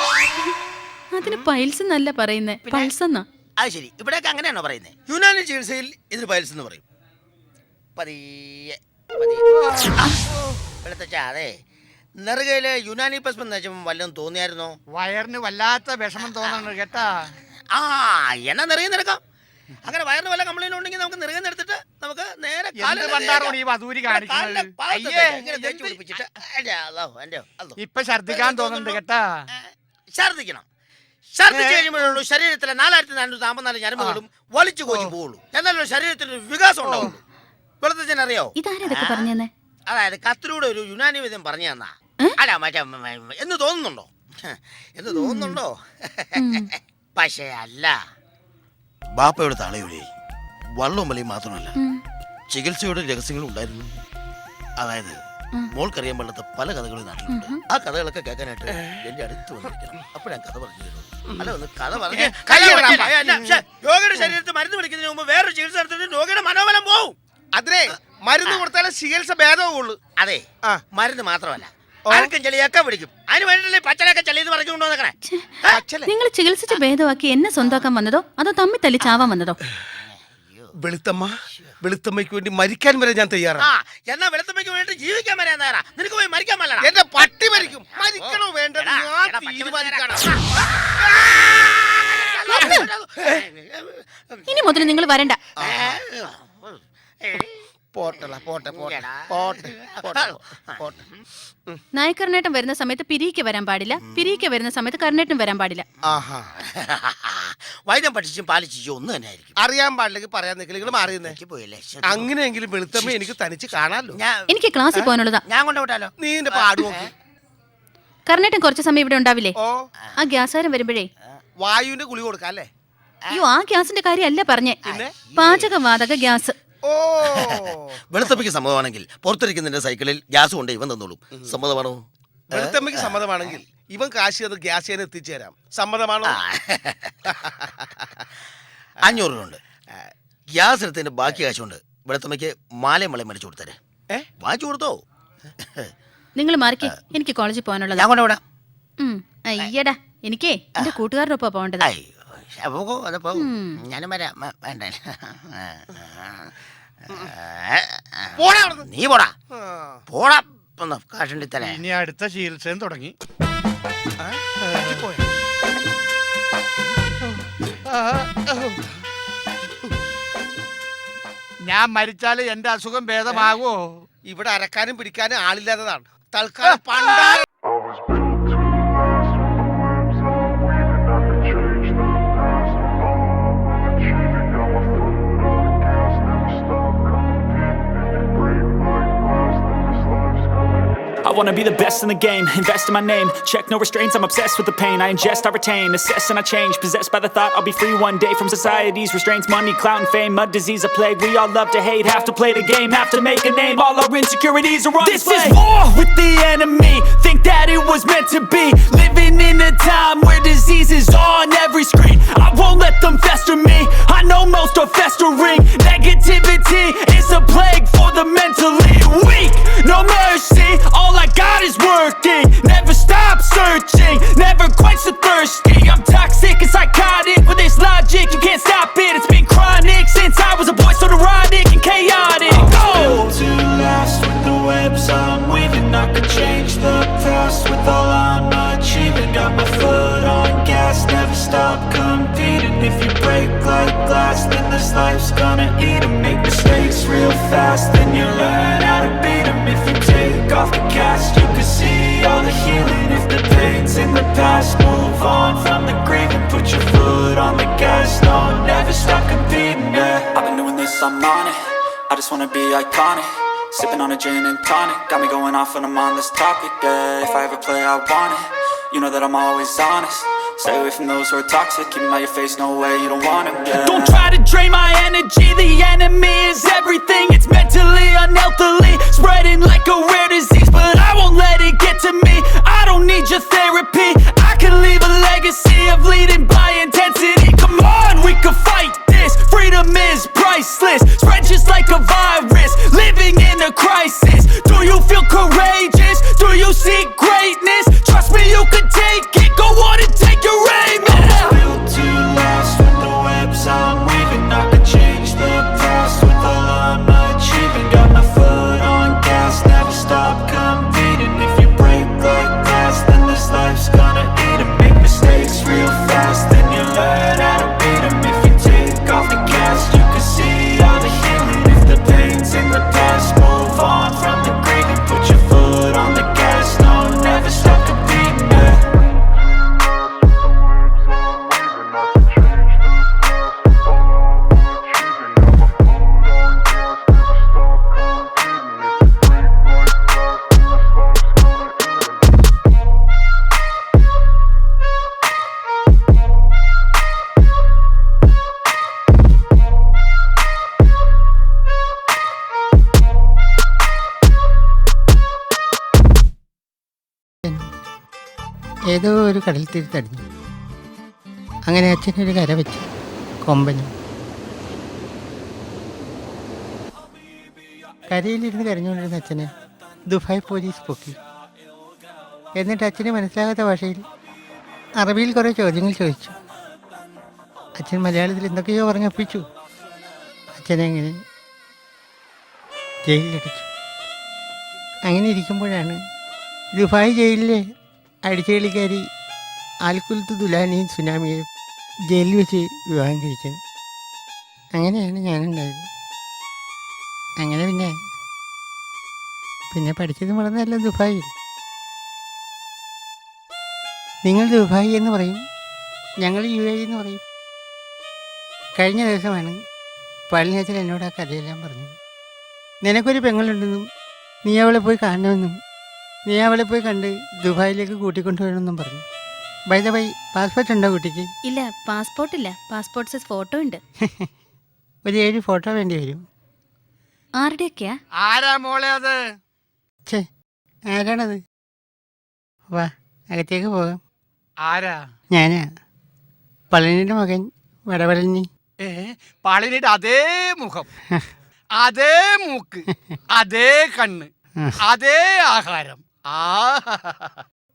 അതിന് പൈൽസ് എന്നല്ല പറയുന്നേ, പൾസ് എന്നാ. അത് ശരി, ഇവിടെയൊക്കെ അങ്ങനെയാണോ പറയുന്നത്? യുനാനി ചികിത്സയിൽ ഇതിന് പൈൽസ് എന്ന് പറയും. പതിയെ വെളുത്തച്ഛ, അതെ നെറുകയില് യുനാനി പസ്മം എന്ന് വെച്ചപ്പോൾ വല്ലതും തോന്നിയായിരുന്നോ? വയറിന് വല്ലാത്ത വിഷമം തോന്നുന്നു കേട്ടാ. ആ എന്നാ നിറയെ നിരക്കാം. അങ്ങനെ വയറിന് വല്ല കംപ്ലൈന്റ് ഉണ്ടെങ്കിൽ നമുക്ക് നിറയെ എടുത്തിട്ട് നമുക്ക് നേരെ ഇപ്പൊ ഛർദിക്കാൻ തോന്നുന്നുണ്ട് കേട്ടാ. ഛർദിക്കണം. ഛർദിച്ച് കഴിയുമ്പോഴുള്ളൂ ശരീരത്തിലെ 4454 ഞരമ്പുകളും വലിച്ചു കോച്ചി പോവുള്ളൂ. എന്നാലും ശരീരത്തിന് വികാസം ഉണ്ടാവുള്ളൂ. വെളുത്തച്ഛൻ അറിയോ ഇതാരതൊക്കെ പറഞ്ഞേ? അതായത് കത്തിലൂടെ ഒരു യുനാനി വിധം പറഞ്ഞു തന്നാ. അല്ല മറ്റേ എന്ന് തോന്നുന്നുണ്ടോ? എന്ന് തോന്നുന്നുണ്ടോ? പക്ഷേ അല്ല, ബാപ്പയുടെ തളയുടെ വള്ളവും വലിയും മാത്രമല്ല, ചികിത്സയുടെ രഹസ്യങ്ങളും ഉണ്ടായിരുന്നു. അതായത് മോൾക്കറിയാൻ പാടാത്ത പല കഥകളും നാട്ടിലുണ്ട്. ആ കഥകളൊക്കെ കേൾക്കാനായിട്ട് എന്റെ അടുത്ത് വന്നിരിക്കണം. അപ്പോഴാ കഥ പറഞ്ഞു തരുള്ളൂ. അല്ല ഒന്ന് കഥ പറഞ്ഞു. രോഗിയുടെ ശരീരത്തിൽ മരുന്ന് പിടിക്കുന്നതിന് മുമ്പ് വേറൊരു ചികിത്സ നടത്തിയിട്ട് രോഗിയുടെ മനോബലം പോവും. അതിനെ മരുന്ന് കൊടുത്താലേ ചികിത്സ ഭേദവുള്ളൂ. അതെ, മരുന്ന് മാത്രമല്ല, ആർക്കും ചെളിയൊക്കെ പിടിക്കും. അതിന് വേണ്ടിയില്ലേ പച്ചലൊക്കെ ചെളിയെന്ന് പറഞ്ഞുകൊണ്ടോ നിൽക്കണേ? നിങ്ങൾ ചികിത്സിച്ച് ഭേദമാക്കി എന്നെ സ്വന്തമാക്കാൻ വന്നതോ അതോ തമ്മി തല്ലി ചാവാൻ വന്നതോ? വെളുത്തമ്മയ്ക്ക് വേണ്ടി മരിക്കാൻ വരെ ഞാൻ തയ്യാറാണ്. എന്നാ വെളുത്തമ്മയ്ക്ക് വേണ്ടി ജീവിക്കാൻ വരെ തയ്യാറാ. നിനക്ക് പോയി മരിക്കാൻ പറ്റില്ല. എന്റെ പട്ടി മരിക്കും. മരിക്കണോ വേണ്ട തീരുമാനിക്കണം. ഇനി മുതൽ നിങ്ങൾ വരണ്ട. നായക്കറിനേട്ടൻ വരുന്ന സമയത്ത് പിരിക്ക് വരാൻ പാടില്ല, പിരിക്ക് വരുന്ന സമയത്ത് കറിനേട്ടൻ വരാൻ പാടില്ല. വൈദ്യം പഠിച്ചും പാലിച്ചും ഒന്നും തന്നെ ആയിരിക്കും. അറിയാൻ പാടില്ലെങ്കിൽ പറയാൻ നിൽക്കില്ല. മാറിയെന്നേ പോയല്ലേ. അങ്ങനെയെങ്കിലും വെളുത്തമ്മ എനിക്ക് തനിച്ച് കാണാമല്ലോ. എനിക്ക് ക്ലാസ്സിൽ പോകാനുള്ളതാ. ഞാൻ കൊണ്ടുവിട്ടാലോ? നീ എന്റെ പാട് നോക്കി. കറിനേട്ടൻ കുറച്ച് സമയം ഇവിടെ ഉണ്ടാവില്ലേ? ആ ഗ്യാസുകാരൻ വരുമ്പോഴേ വായുവിന്റെ ഗുളി കൊടുക്കാം അല്ലേ? അയ്യോ, ആ ഗ്യാസിന്റെ കാര്യമല്ല പറഞ്ഞേ, പാചകവാതക ഗ്യാസ്. വെളുത്തമ്മയ്ക്ക് സമ്മതമാണെങ്കിൽ പുറത്തിരിക്കുന്നതിന്റെ സൈക്കിളിൽ ഗ്യാസ് കൊണ്ട് ഇവൻ തന്നോളും. സമ്മതമാണോ? വെളുത്തമ്മയ്ക്ക് സമ്മതമാണെങ്കിൽ ഇവൻ കാശി അത് ഗ്യാസ് ചെയ്യാൻ എത്തിച്ചേരാം. സമ്മതമാണോ? 500 രൂപ ഗ്യാസ് എടുത്തതിന്റെ ബാക്കി കാശുണ്ട്. വെളുത്തമ്മയ്ക്ക് മാലയും വളയും മേടിച്ചു കൊടുത്തേ. വാങ്ങിച്ചു കൊടുത്തോ? നിങ്ങൾ മാറിക്കേ, എനിക്ക് കോളേജിൽ പോകാനുള്ളത്. ഞാൻ കൊണ്ടുവിടാം. അയ്യടാ, എനിക്കേ എന്റെ കൂട്ടുകാരനൊപ്പം പോകേണ്ടത്. ഞാനും വരാം. വേണ്ട, നീ പോടാ പോടാ. കാശുണ്ടി തരാം. ഇനി അടുത്ത ചികിത്സയും തുടങ്ങി. ഞാൻ മരിച്ചാല് എന്റെ അസുഖം ഭേദമാകുമോ? ഇവിടെ അരക്കാനും പിടിക്കാനും ആളില്ലാത്തതാണ്. തൽക്കാലം പണ്ടാ I wanna be the best in the game, invest in my name. Check no restraints, I'm obsessed with the pain. I ingest, I retain, assess and I change. Possessed by the thought I'll be free one day from society's restraints. Money, clout and fame, a disease, a plague. We all love to hate, have to play the game, have to make a name. All our insecurities are on display. This is war with the enemy, think that it was meant to be. Living in a time where disease is on every screen. I won't let them fester me, I know most are festering. Negativity is a plague for the mentally weak. No mercy, all I got is working. Never stop searching, never quench the thirsty. I'm toxic and psychotic with this logic, you can't stop it. It's been chronic since I was a boy, so neurotic and chaotic. Go! Built to last with the webs I'm weaving. I could change the past with all I'm achieving. Got my foot on gas, never stop competing. If you break like glass, then this life's gonna eat 'em. Make mistakes real fast, then you learn how to beat 'em. If you take off the cast, you can see all the healing. If the pain's in the past, move on from the grave and put your foot I'm on it. I just wanna be iconic. Sipping on a gin and tonic. Got me going off when I'm on this topic, yeah. If I ever play, I want it. You know that I'm always honest. Stay away from those who are toxic. Keep 'em out your face, no way, you don't want it, yeah. Don't try to drain my energy. The enemy is everything. It's mentally, unhealthily, spreading like a rare disease. But I won't let it get to me. I don't need your therapy. I can leave a legacy of leading by intensity. Come on, we can fight this. Freedom is priceless. Spread just like a virus. Living in a crisis. Do you feel courageous? Do you seek greatness? Trust me, you can take it. Go on and take your aim. I'm built to last with the webs I'm weaving. I can change the past with all I'm achieving. Got my foot on gas, never stop competing. If you break like glass, then this life's gonna eat 'em. Make mistakes real fast, then you learn how to beat 'em. If you take off the cast, you can see all the healing. If the pain's in the past, move on from the grave and put your foot on the gas. No, never stop competing, yeah. ഏതോ ഒരു കടൽ തീരത്തടിഞ്ഞു. അങ്ങനെ അച്ഛനൊരു കര വെച്ചു, കൊമ്പനും. കരയിലിരുന്ന് കരഞ്ഞുകൊണ്ടിരുന്ന അച്ഛനെ Dubai police പൊക്കി. എന്നിട്ട് അച്ഛന് മനസ്സിലാകാത്ത ഭാഷയിൽ അറബിയിൽ കുറേ ചോദ്യങ്ങൾ ചോദിച്ചു. അച്ഛൻ മലയാളത്തിൽ എന്തൊക്കെയോ പറഞ്ഞൊപ്പിച്ചു. അച്ഛനെങ്ങനെ ജയിലിലടിച്ചു. അങ്ങനെ ഇരിക്കുമ്പോഴാണ് ദുബായ് ജയിലിലെ അടിച്ചുകളിക്കാരി ആൽക്കുലത്ത് ദുലാനെയും സുനാമിയെയും ജയിലിൽ വെച്ച് വിവാഹം കഴിച്ചത്. അങ്ങനെയാണ് ഞാനുണ്ടായത്. അങ്ങനെ പിന്നെ പഠിച്ചത് വളർന്നല്ല ദുബായിൽ. നിങ്ങൾ ദുബായ് എന്ന് പറയും, ഞങ്ങൾ UAE എന്ന് പറയും. കഴിഞ്ഞ ദിവസമാണ് പഴനിയച്ഛൻ എന്നോട് ആ കഥയെല്ലാം പറഞ്ഞത്. നിനക്കൊരു പെങ്ങളുണ്ടെന്നും നീ അവളെ പോയി കാണണമെന്നും നീ അവളെ പോയി കണ്ട് ദുബായിലേക്ക് കൂട്ടിക്കൊണ്ടുവരണമെന്നും പറഞ്ഞു. ബൈ ദ ബൈ, പാസ്പോർട്ട് ഉണ്ടോ കുട്ടിക്ക്? ഇല്ല, പാസ്പോർട്ട് ഇല്ല. പാസ്പോർട്ട് സൈസ് ഫോട്ടോ ഉണ്ട്. ഒരു 7 ഫോട്ടോ വേണ്ടി വരും. ആരുടെയൊക്കെയാ? ആരാ മോളെ അത്? ഛേ, ആരാണത്? വാ, അകത്തേക്ക് പോകാം. ആരാ? ഞാനാ, പളനിയുടെ മകൻ വടവളഞ്ഞി. പളനിയുടെ അതേ മുഖം, അതേ മൂക്ക്, അതേ കണ്ണ്, അതേ ആഹാരം.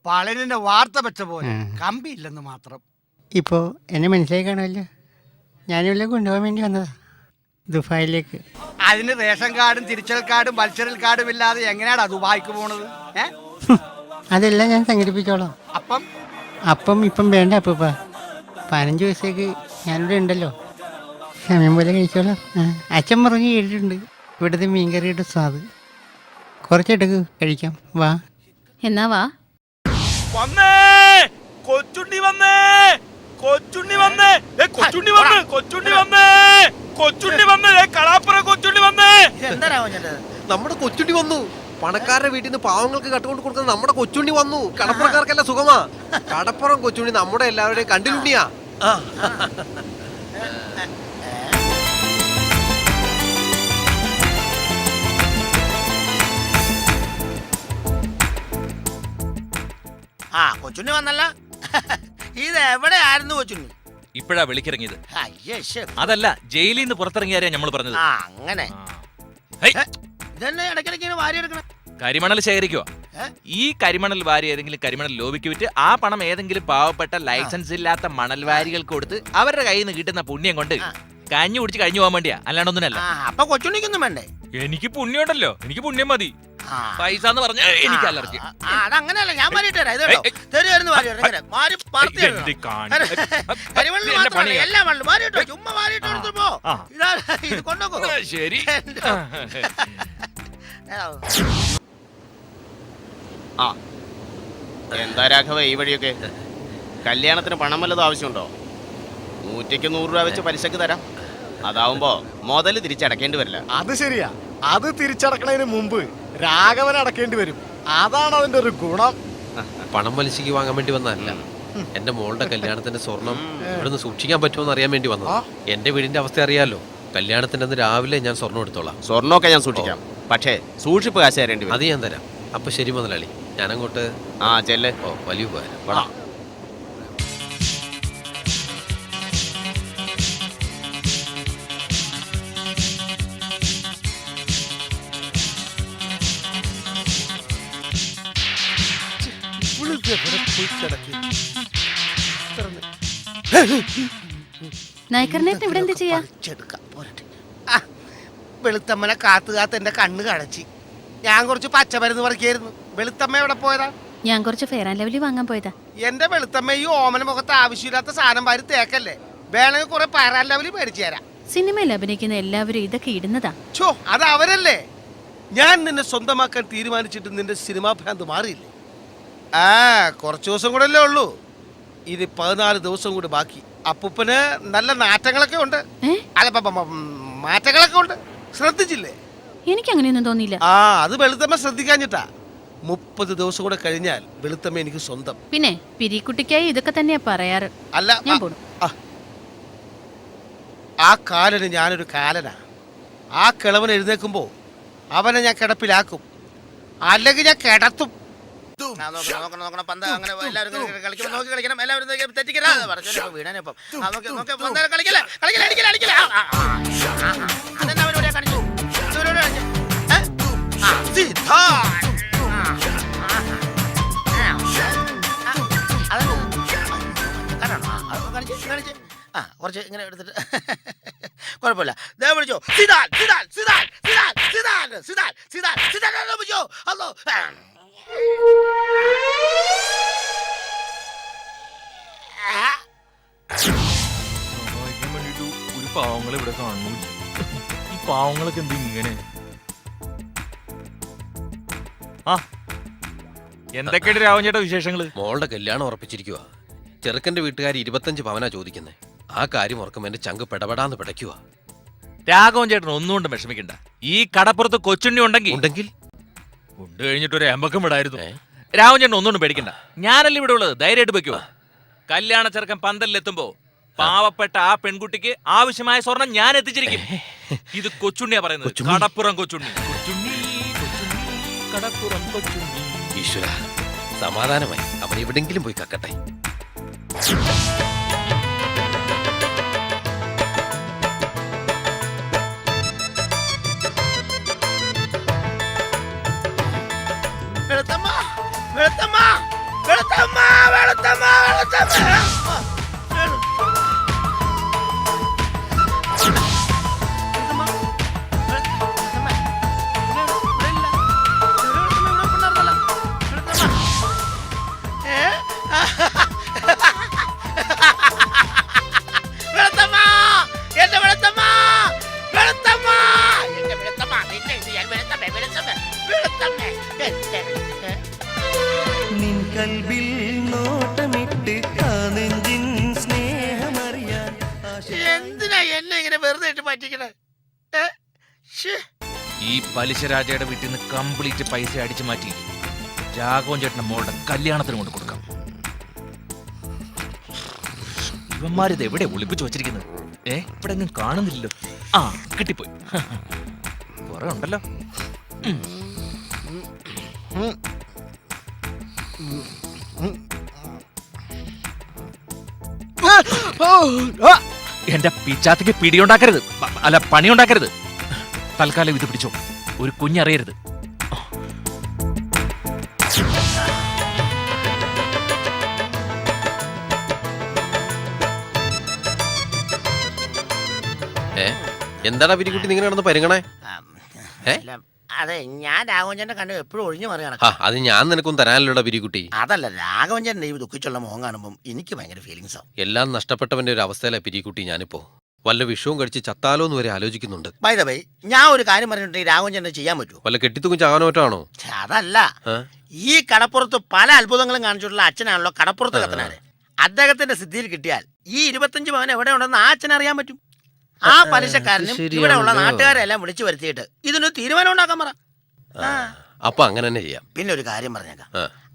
പളനിന്റെ വാർത്ത വെച്ച പോലെ കമ്പിയില്ലെന്ന് മാത്രം. ഇപ്പോൾ എന്നെ മനസ്സിലായി കാണുമല്ലോ. ഞാനിവിടെ കൊണ്ടുപോകാൻ വേണ്ടി വന്നതാ ദുബായിലേക്ക്. അതിന് റേഷൻ കാർഡും തിരിച്ചൽ കാർഡും മത്സരൽ കാർഡും ഇല്ലാതെ എങ്ങനെയാടാ ദുബായിക്ക് പോണത്? അതെല്ലാം ഞാൻ സംഘടിപ്പിച്ചോളാം. അപ്പം ഇപ്പം വേണ്ട അപ്പൂപ്പ. 15 ദിവസത്തേക്ക് ഞാനിവിടെ ഉണ്ടല്ലോ, സമയം പോലെ കഴിച്ചോളാം. അച്ഛൻ പറഞ്ഞ് കേട്ടിട്ടുണ്ട് ഇവിടുത്തെ മീൻകറിയുടെ സ്വാദ്. കുറച്ചെടുക്ക് കഴിക്കാം. വാ. എന്നാ വാ. വന്നേ കൊച്ചുണ്ണി, വന്നേ കൊച്ചുണ്ണി, വന്നേ കൊച്ചുണ്ണി, വന്നേ കൊച്ചുണ്ണി, വന്നേ കൊച്ചുണ്ണി, വന്നേ കളാപ്പുറ കൊച്ചുണ്ണി, വന്നേ. നമ്മുടെ കൊച്ചുണ്ണി വന്നു. പണക്കാരുടെ വീട്ടിൽ നിന്ന് പാവങ്ങൾക്ക് കട്ടുകൊണ്ട് കൊടുക്കുന്ന നമ്മുടെ കൊച്ചുണ്ണി വന്നു. കടപ്പുറക്കാർക്കല്ല സുഖമാ. കടപ്പുറം കൊച്ചുണ്ണി നമ്മുടെ എല്ലാവരുടെയും കണ്ടിലുണ്ണിയാ. കൊച്ചുണ്ണി വന്നല്ല. ഇത് എവിടെ ആയിരുന്നു കൊച്ചുണ്ണി? ഇപ്പഴാ വിളിക്കിറങ്ങിയത്. അതല്ല, ജയിലിൽ നിന്ന് പുറത്തിറങ്ങിയാരെയാ നമ്മൾ പറഞ്ഞത്. അങ്ങനെ ഇതന്നെ ഇടയ്ക്കിടയ്ക്ക് വാരി എടുക്കണം. കരിമണൽ ശേഖരിക്കുക. ഈ കരിമണൽ വാരി ഏതെങ്കിലും കരിമണൽ ലോബിക്ക് വിറ്റ് ആ പണം ഏതെങ്കിലും പാവപ്പെട്ട ലൈസൻസ് ഇല്ലാത്ത മണൽ വാരികൾക്ക് കൊടുത്ത് അവരുടെ കയ്യിൽ നിന്ന് കിട്ടുന്ന പുണ്യം കൊണ്ട് കഞ്ഞി കുടിച്ച് കഴിഞ്ഞു പോകാൻ വേണ്ടിയാ, അല്ലാണ്ടൊന്നുമല്ല. അപ്പൊ കൊച്ചുണ്ണിക്കൊന്നും വേണ്ടേ? എനിക്ക് പുണ്യം ഉണ്ടല്ലോ, എനിക്ക് പുണ്യം മതി. പൈസ എന്ന് പറഞ്ഞ എനിക്ക് അലർജി. അതങ്ങനെയല്ല, ഞാൻ മാറിയിട്ട് തരാം. എല്ലാം മണ്ണും മാറിയിട്ടോ, ചുമ്മാ മാറിയിട്ട് എടുത്തു പോ. ഇത് കൊണ്ടുപോ. ശരി. എന്താ രാഘവ ഈ വഴിയൊക്കെ? കല്യാണത്തിന് പണം വല്ലതും ആവശ്യമുണ്ടോ? 100 രൂപ വെച്ച് പലിശക്ക് തരാം. അതാവുമ്പോ മുതല് തിരിച്ചടക്കേണ്ടി വരില്ല. അത് ശരിയാ. അത് തിരിച്ചടക്കണതിന് മുമ്പ് രാഘവൻ അടക്കേണ്ടി വരും. അതാണ് അതിന്റെ ഒരു ഗുണം. പണം പലിശയ്ക്ക് വാങ്ങാൻ വേണ്ടി വന്നതല്ല. എന്റെ മോളുടെ കല്യാണത്തിന്റെ സ്വർണം ഇവിടുന്ന് സൂക്ഷിക്കാൻ പറ്റുമോ അറിയാൻ വേണ്ടി വന്നത്. എന്റെ വീടിന്റെ അവസ്ഥ അറിയാലോ. കല്യാണത്തിന്റെ അന്ന് രാവിലെ ഞാൻ സ്വർണം എടുത്തോളാം. സ്വർണ്ണമൊക്കെ ഞാൻ സൂക്ഷിക്കാം, പക്ഷേ സൂക്ഷിപ്പ് കാശ് തരേണ്ടി വരും. അത് ഞാൻ തരാം. അപ്പൊ ശരി മുതലാളി, ഞാനങ്ങോട്ട്. ആ ചെല്ല്. ഓ, വലിയ ഉപകാരം. നായ്ക്കറിനേട്ടൻ ഇവിടെ എന്ത് ചെയ്യാ? വെളുത്തമ്മനെ കാത്തു കാത്ത് എന്റെ കണ്ണ് കടച്ചി. ഞാൻ കുറച്ച് പച്ചമരുന്ന് പറിക്കായിരുന്നു. വെളുത്തമ്മ എവിടെ പോയതാ? ഞാൻ കുറച്ച് ഫെയർ ആൻഡ് ലവ്ലി വാങ്ങാൻ പോയതാ. എന്റെ വെളുത്തമ്മ ഈ ഓമന മുഖത്ത് ആവശ്യമില്ലാത്ത സാധനം വാരി തേക്കല്ലേ. വേണമെങ്കിൽ കുറെ ഫെയർ ആൻഡ് ലവ്ലി മേടിച്ചു തരാം. സിനിമയിൽ അഭിനയിക്കുന്ന എല്ലാവരും ഇതൊക്കെ ഇടുന്നതാ. ഛോ, അത് അവരല്ലേ. ഞാൻ നിന്നെ സ്വന്തമാക്കാൻ തീരുമാനിച്ചിട്ട് നിന്റെ സിനിമാ ഭ്രാന്ത് മാറിയില്ലേ? കുറച്ചു ദിവസം കൂടെ അല്ലേ ഉള്ളൂ. ഇനി 14 ദിവസം കൂടി ബാക്കി. അപ്പൂപ്പന് നല്ല നാറ്റങ്ങളൊക്കെ ഉണ്ട്. അല്ല, മാറ്റങ്ങളൊക്കെ ഉണ്ട്. ശ്രദ്ധിച്ചില്ലേ? എനിക്ക് അങ്ങനെയൊന്നും തോന്നിയില്ല. അത് വെളുത്തമ്മ ശ്രദ്ധിക്കാഞ്ഞിട്ടാ. 30 ദിവസം കൂടെ കഴിഞ്ഞാൽ വെളുത്തമ്മ എനിക്ക് സ്വന്തം. പിന്നെ പിരിക്കുട്ടിക്കായി ഇതൊക്കെ തന്നെയാ പറയാറ്. അല്ല, ആ കാലന് ഞാനൊരു കാലനാ. ആ കിളവൻ എഴുന്നേക്കുമ്പോ അവനെ ഞാൻ കിടപ്പിലാക്കും, അല്ലെങ്കിൽ ഞാൻ കിടത്തും. പന്ത് അങ്ങനെ എല്ലാവരും കളിക്കുമ്പോൾ നോക്കി കളിക്കണം. എല്ലാവരും തെറ്റിക്കരുത്. വീണാനിപ്പം കളിക്കില്ല, കളിക്കില്ല, അടിക്കില്ല, അടിക്കില്ല. അതെന്നാ അവരോട് കാണിച്ചു. ഇവരോട് കാണിച്ചു. കുറച്ച് ഇങ്ങനെ എടുത്തിട്ട് കുഴപ്പമില്ല. ദേ വിളിച്ചോ, Zidane, Zidane, Zidane, Zidane, Zidane, Zidane, Zidane, Zidane വിളിച്ചോ. ഹലോ, ഒരു പാവങ്ങളെ ഇവിടെ കാണുന്നില്ല. ഈ പാവങ്ങളൊക്കെ എന്ത് ഇങ്ങനെ? എന്തൊക്കെയാണ് രാവൻ ചേട്ടാ വിശേഷങ്ങള്? മോളുടെ കല്യാണം ഉറപ്പിച്ചിരിക്കുക. ചെറുക്കന്റെ വീട്ടുകാർ 25 പവനാ ചോദിക്കുന്നത്. ആ കാര്യം ഓർക്കുമ്പോ എന്റെ ചങ്ക് പെടപെടാന്ന് പിടയ്ക്കുക. രാഘവൻ ചേട്ടൻ ഒന്നുകൊണ്ടും വിഷമിക്കണ്ട. ഈ കടപ്പുറത്ത് കൊച്ചുണ്ണി ഉണ്ടെങ്കിൽ ഉണ്ട് കഴിഞ്ഞിട്ട് ഒരു എമ്പക്കം വിടായിരുന്നു. രാഘവൻ ചേട്ടൻ ഒന്നുകൊണ്ടും പേടിക്കണ്ട. ഞാനല്ലേ ഇവിടെ ഉള്ളത്. ധൈര്യമായിട്ട് വെക്കുവോ. കല്യാണ ചെറുക്കൻ പന്തലിലെത്തുമ്പോ പാവപ്പെട്ട ആ പെൺകുട്ടിക്ക് ആവശ്യമായ സ്വർണം ഞാൻ എത്തിച്ചിരിക്കും. ഇത് കൊച്ചുണ്ണിയാ പറയുന്നത്. കടപ്പുറം കൊച്ചുണ്ണി, കൊച്ചുണ്ണി, കൊച്ചുണ്ണി, കടപ്പുറം കൊച്ചുണ്ണി. ഈശ്വര, സമാധാനമായി. അവൻ എവിടെങ്കിലും പോയി കക്കട്ടെ. വെളുത്തമ്മ, വെളുത്തമ്മ, വെളുത്തമ്മ, വെളുത്തമ്മ, വെളുത്തമ്മ. എന്തിനാ എന്നെ ഇങ്ങനെ വെറുതെ ഇട്ട് പറ്റിക്കണേ? ഈ പലിശ രാജയുടെ വീട്ടിൽ നിന്ന് കംപ്ലീറ്റ് പൈസ അടിച്ചു മാറ്റി രാഘവൻ ചേട്ടന്റെ മോളുടെ കല്യാണത്തിന് കൊണ്ട് കൊടുക്കാം. ഇവന്മാരിത് എവിടെ ഒളിപ്പിച്ചു വച്ചിരിക്കുന്നത്? ഇവിടെ ഒന്നും കാണുന്നില്ലല്ലോ. കിട്ടിപ്പോയി. കുറെ ഉണ്ടല്ലോ. എന്റെ പിച്ചാത്തിക്ക് പിടിയുണ്ടാക്കരുത്, അല്ല പണിയുണ്ടാക്കരുത്. തൽക്കാലം ഇത് പിടിച്ചോ. ഒരു കുഞ്ഞറിയരുത്. എന്താടാ പിരിക്കുട്ടി നിങ്ങൾ നടന്ന് പരിങ്ങണേ? അതെ, ഞാൻ രാഘവൻചേട്ടനെ കണ്ട് എപ്പോഴും ഒഴിഞ്ഞു മറിയാണ്. അത് ഞാൻ നിനക്കും തരാനല്ലോടാ പിരിക്കുട്ടി. അതല്ല, രാഘവൻചേട്ടൻ്റെ ഈ ദുഃഖിച്ചുള്ള മുഖം കാണുമ്പോൾ എനിക്ക് ഭയങ്കര ഫീലിങ്സാ. എല്ലാം നഷ്ടപ്പെട്ടവന്റെ ഒരു അവസ്ഥയിലെ പിരിക്കുട്ടി ഞാനിപ്പോ. വല്ല വിഷവും കഴിച്ച് ചത്താലോ എന്ന് വരെ ആലോചിക്കുന്നുണ്ട്. ബൈ ദ വേ, ഞാൻ ഒരു കാര്യം പറഞ്ഞിട്ട് രാഘവൻചേട്ടനെ ചെയ്യാൻ പറ്റുമോ? വല്ല കെട്ടിത്തൂക്കും ചാകാനോറ്റാണോ? അതല്ല, ഈ കടപ്പുറത്ത് പല അത്ഭുതങ്ങളും കാണിച്ചിട്ടുള്ള അച്ഛനാണല്ലോ കടപ്പുറത്ത് കത്തനാര്. അദ്ദേഹത്തിന്റെ സിദ്ധിയിൽ കിട്ടിയാൽ ഈ 25 പവൻ എവിടെ ഉണ്ടെന്ന് ആ അച്ഛൻ അറിയാൻ പറ്റും. ആ പലിശക്കാരനും ഇവിടെ ഉള്ള നാട്ടുകാരെല്ലാം വിളിച്ചു വരുത്തിയിട്ട് ഇതിനൊരു തീരുമാനം ഉണ്ടാക്കാൻ പറ. അപ്പൊ അങ്ങനെ തന്നെ ചെയ്യാം. പിന്നെ ഒരു കാര്യം പറഞ്ഞേക്കാം,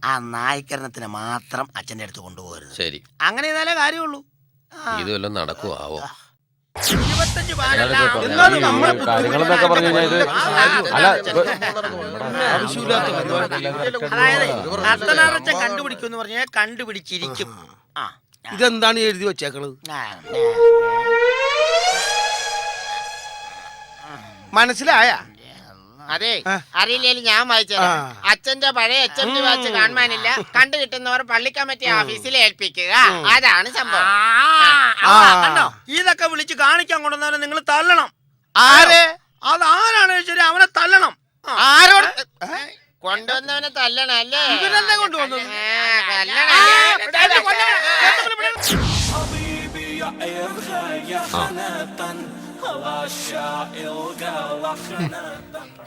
ആ നായ്ക്കരണത്തിന് മാത്രം അച്ഛൻ്റെ അടുത്ത് കൊണ്ടുപോകരുത്. ശരി, അങ്ങനെ ചെയ്താലേ കാര്യമുള്ളൂ. ഇതുവല്ലോ നടക്കുവോ ആവോ. 25 പാലല്ല. അതായത് അത്തനാറച്ചൻ കണ്ടുപിടിക്കും പറഞ്ഞാൽ കണ്ടുപിടിച്ചിരിക്കും. ഇതെന്താണ് എഴുതി വെച്ചേക്കണത്? മനസ്സിലായ? അതെ, അറിയില്ലേലും ഞാൻ വായിച്ചത്. അച്ഛന്റെ പഴയ HMD വാച്ച് കാണാനില്ല, കണ്ടു കിട്ടുന്നവർ പള്ളി കമ്മിറ്റി ഓഫീസിൽ ഏൽപ്പിക്കുക. അതാണ് സംഭവം. കണ്ടോ, ഇതൊക്കെ വിളിച്ച് കാണിക്കാൻ കൊണ്ടുവന്നവരെ നിങ്ങൾ തല്ലണം. ആര്? അതാരാണ് ശരി, അവനെ തല്ലണം. ആരോട് കൊണ്ടുവന്നവനെ തല്ലണം അല്ലേ? ഇവരെന്നെ കൊണ്ടുവന്നത്.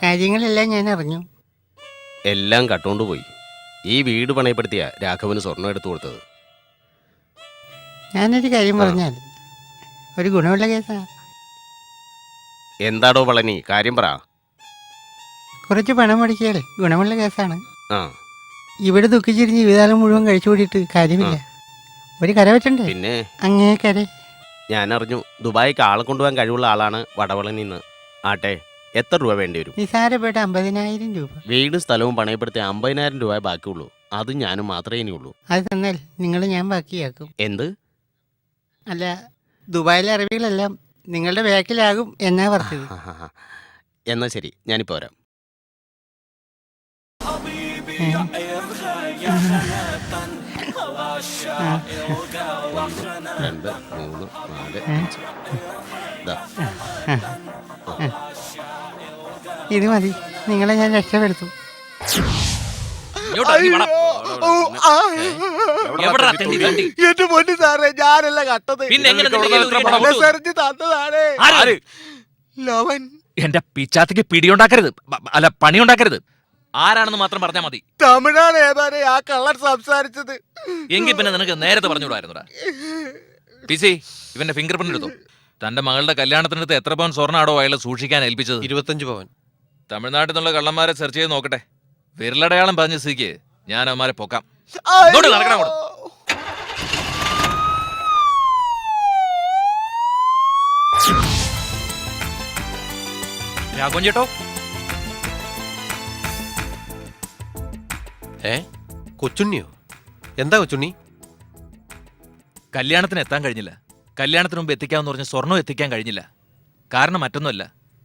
കാര്യങ്ങളെല്ലാം ഞാൻ അറിഞ്ഞു. എല്ലാം കട്ടുകൊണ്ട് പോയി. ഈ വീട് പണയപ്പെടുത്തിയ രാഘവന് സ്വർണം എടുത്തു കൊടുത്തത്. ഞാനൊരു കാര്യം പറഞ്ഞാൽ ഒരു ഗുണമുള്ള കേസാ. എന്താടോ പളനി, കാര്യം പറ. കുറച്ച് പണം മുടക്കിയാൽ ഗുണമുള്ള കേസാണ്. ആ, ഇവിടെ ദുഃഖിച്ചിരിഞ്ഞ് ജീവിതകാലം മുഴുവൻ കഴിച്ചു കൂടിയിട്ട് കാര്യമില്ല. ഒരു കര വെച്ചണ്ടേ? പിന്നെ അങ്ങേ കര. ഞാൻ അറിഞ്ഞു ദുബായിക്ക് ആളെ കൊണ്ടുപോകാൻ കഴിവുള്ള ആളാണ് വടവളനിന്ന്. ആട്ടെ, എത്ര രൂപ വേണ്ടി വരും? നിസാരപ്പെട്ട 50,000 രൂപ. വീടും സ്ഥലവും പണയപ്പെടുത്തി 50,000 രൂപ ബാക്കിയുള്ളൂ. അത് ഞാനും മാത്രമേ ഇനിയുള്ളൂ. അത് തന്നാൽ നിങ്ങൾ ഞാൻ ബാക്കിയാക്കും. എന്ത്? അല്ല, ദുബായിലെ അറബികളെല്ലാം നിങ്ങളുടെ ബാക്കിലാകും എന്നാ പറഞ്ഞത്. എന്നാ ശരി, ഞാനിപ്പോ വരാം. രണ്ട്, മൂന്ന്, നാല്, അഞ്ച്. ഇത് മതി, നിങ്ങളെ ഞാൻ രക്ഷപ്പെടുത്തും. എന്റെ പൊന്നു സാറേ, ഞാനല്ല കട്ടത്. തന്നതാണ് ലവൻ. എന്റെ പിച്ചാത്തിക്ക് പിടിയുണ്ടാക്കരുത്, അല്ല പണിയുണ്ടാക്കരുത്. ആരാണെന്ന് മാത്രം പറഞ്ഞാൽ മതി. തമിഴാണ് ഏതാനേ ആ കള്ളൻ സംസാരിച്ചത്. എങ്കിൽ പിന്നെ നിനക്ക് നേരത്തെ പറഞ്ഞുകൂടായിരുന്നുടാ. പിസി, ഇവന്റെ ഫിംഗർ പ്രിന്റ് എടുത്തു. തന്റെ മകളുടെ കല്യാണത്തിനടുത്ത് എത്ര പവൻ സ്വർണ്ണാടോ അയാൾ സൂക്ഷിക്കാൻ ഏൽപ്പിച്ചത്? 25 പവൻ. തമിഴ്നാട്ടിൽ നിന്നുള്ള കള്ളന്മാരെ സെർച്ച് ചെയ്ത് നോക്കട്ടെ. വിരലടയാളം പറഞ്ഞ സ്ഥിതിക്ക് ഞാൻ അവന്മാരെ പൊക്കാം. നടക്കണം. രാഘവൻ ചേട്ടോ, കൊച്ചുണ്ണിയോ? എന്താ കൊച്ചുണ്ണി? കല്യാണത്തിന് എത്താൻ കഴിഞ്ഞില്ല. കല്യാണത്തിന് മുമ്പ് എത്തിക്കാമെന്ന് പറഞ്ഞ സ്വർണ്ണം എത്തിക്കാൻ കഴിഞ്ഞില്ല. കാരണം മറ്റൊന്നുമല്ല,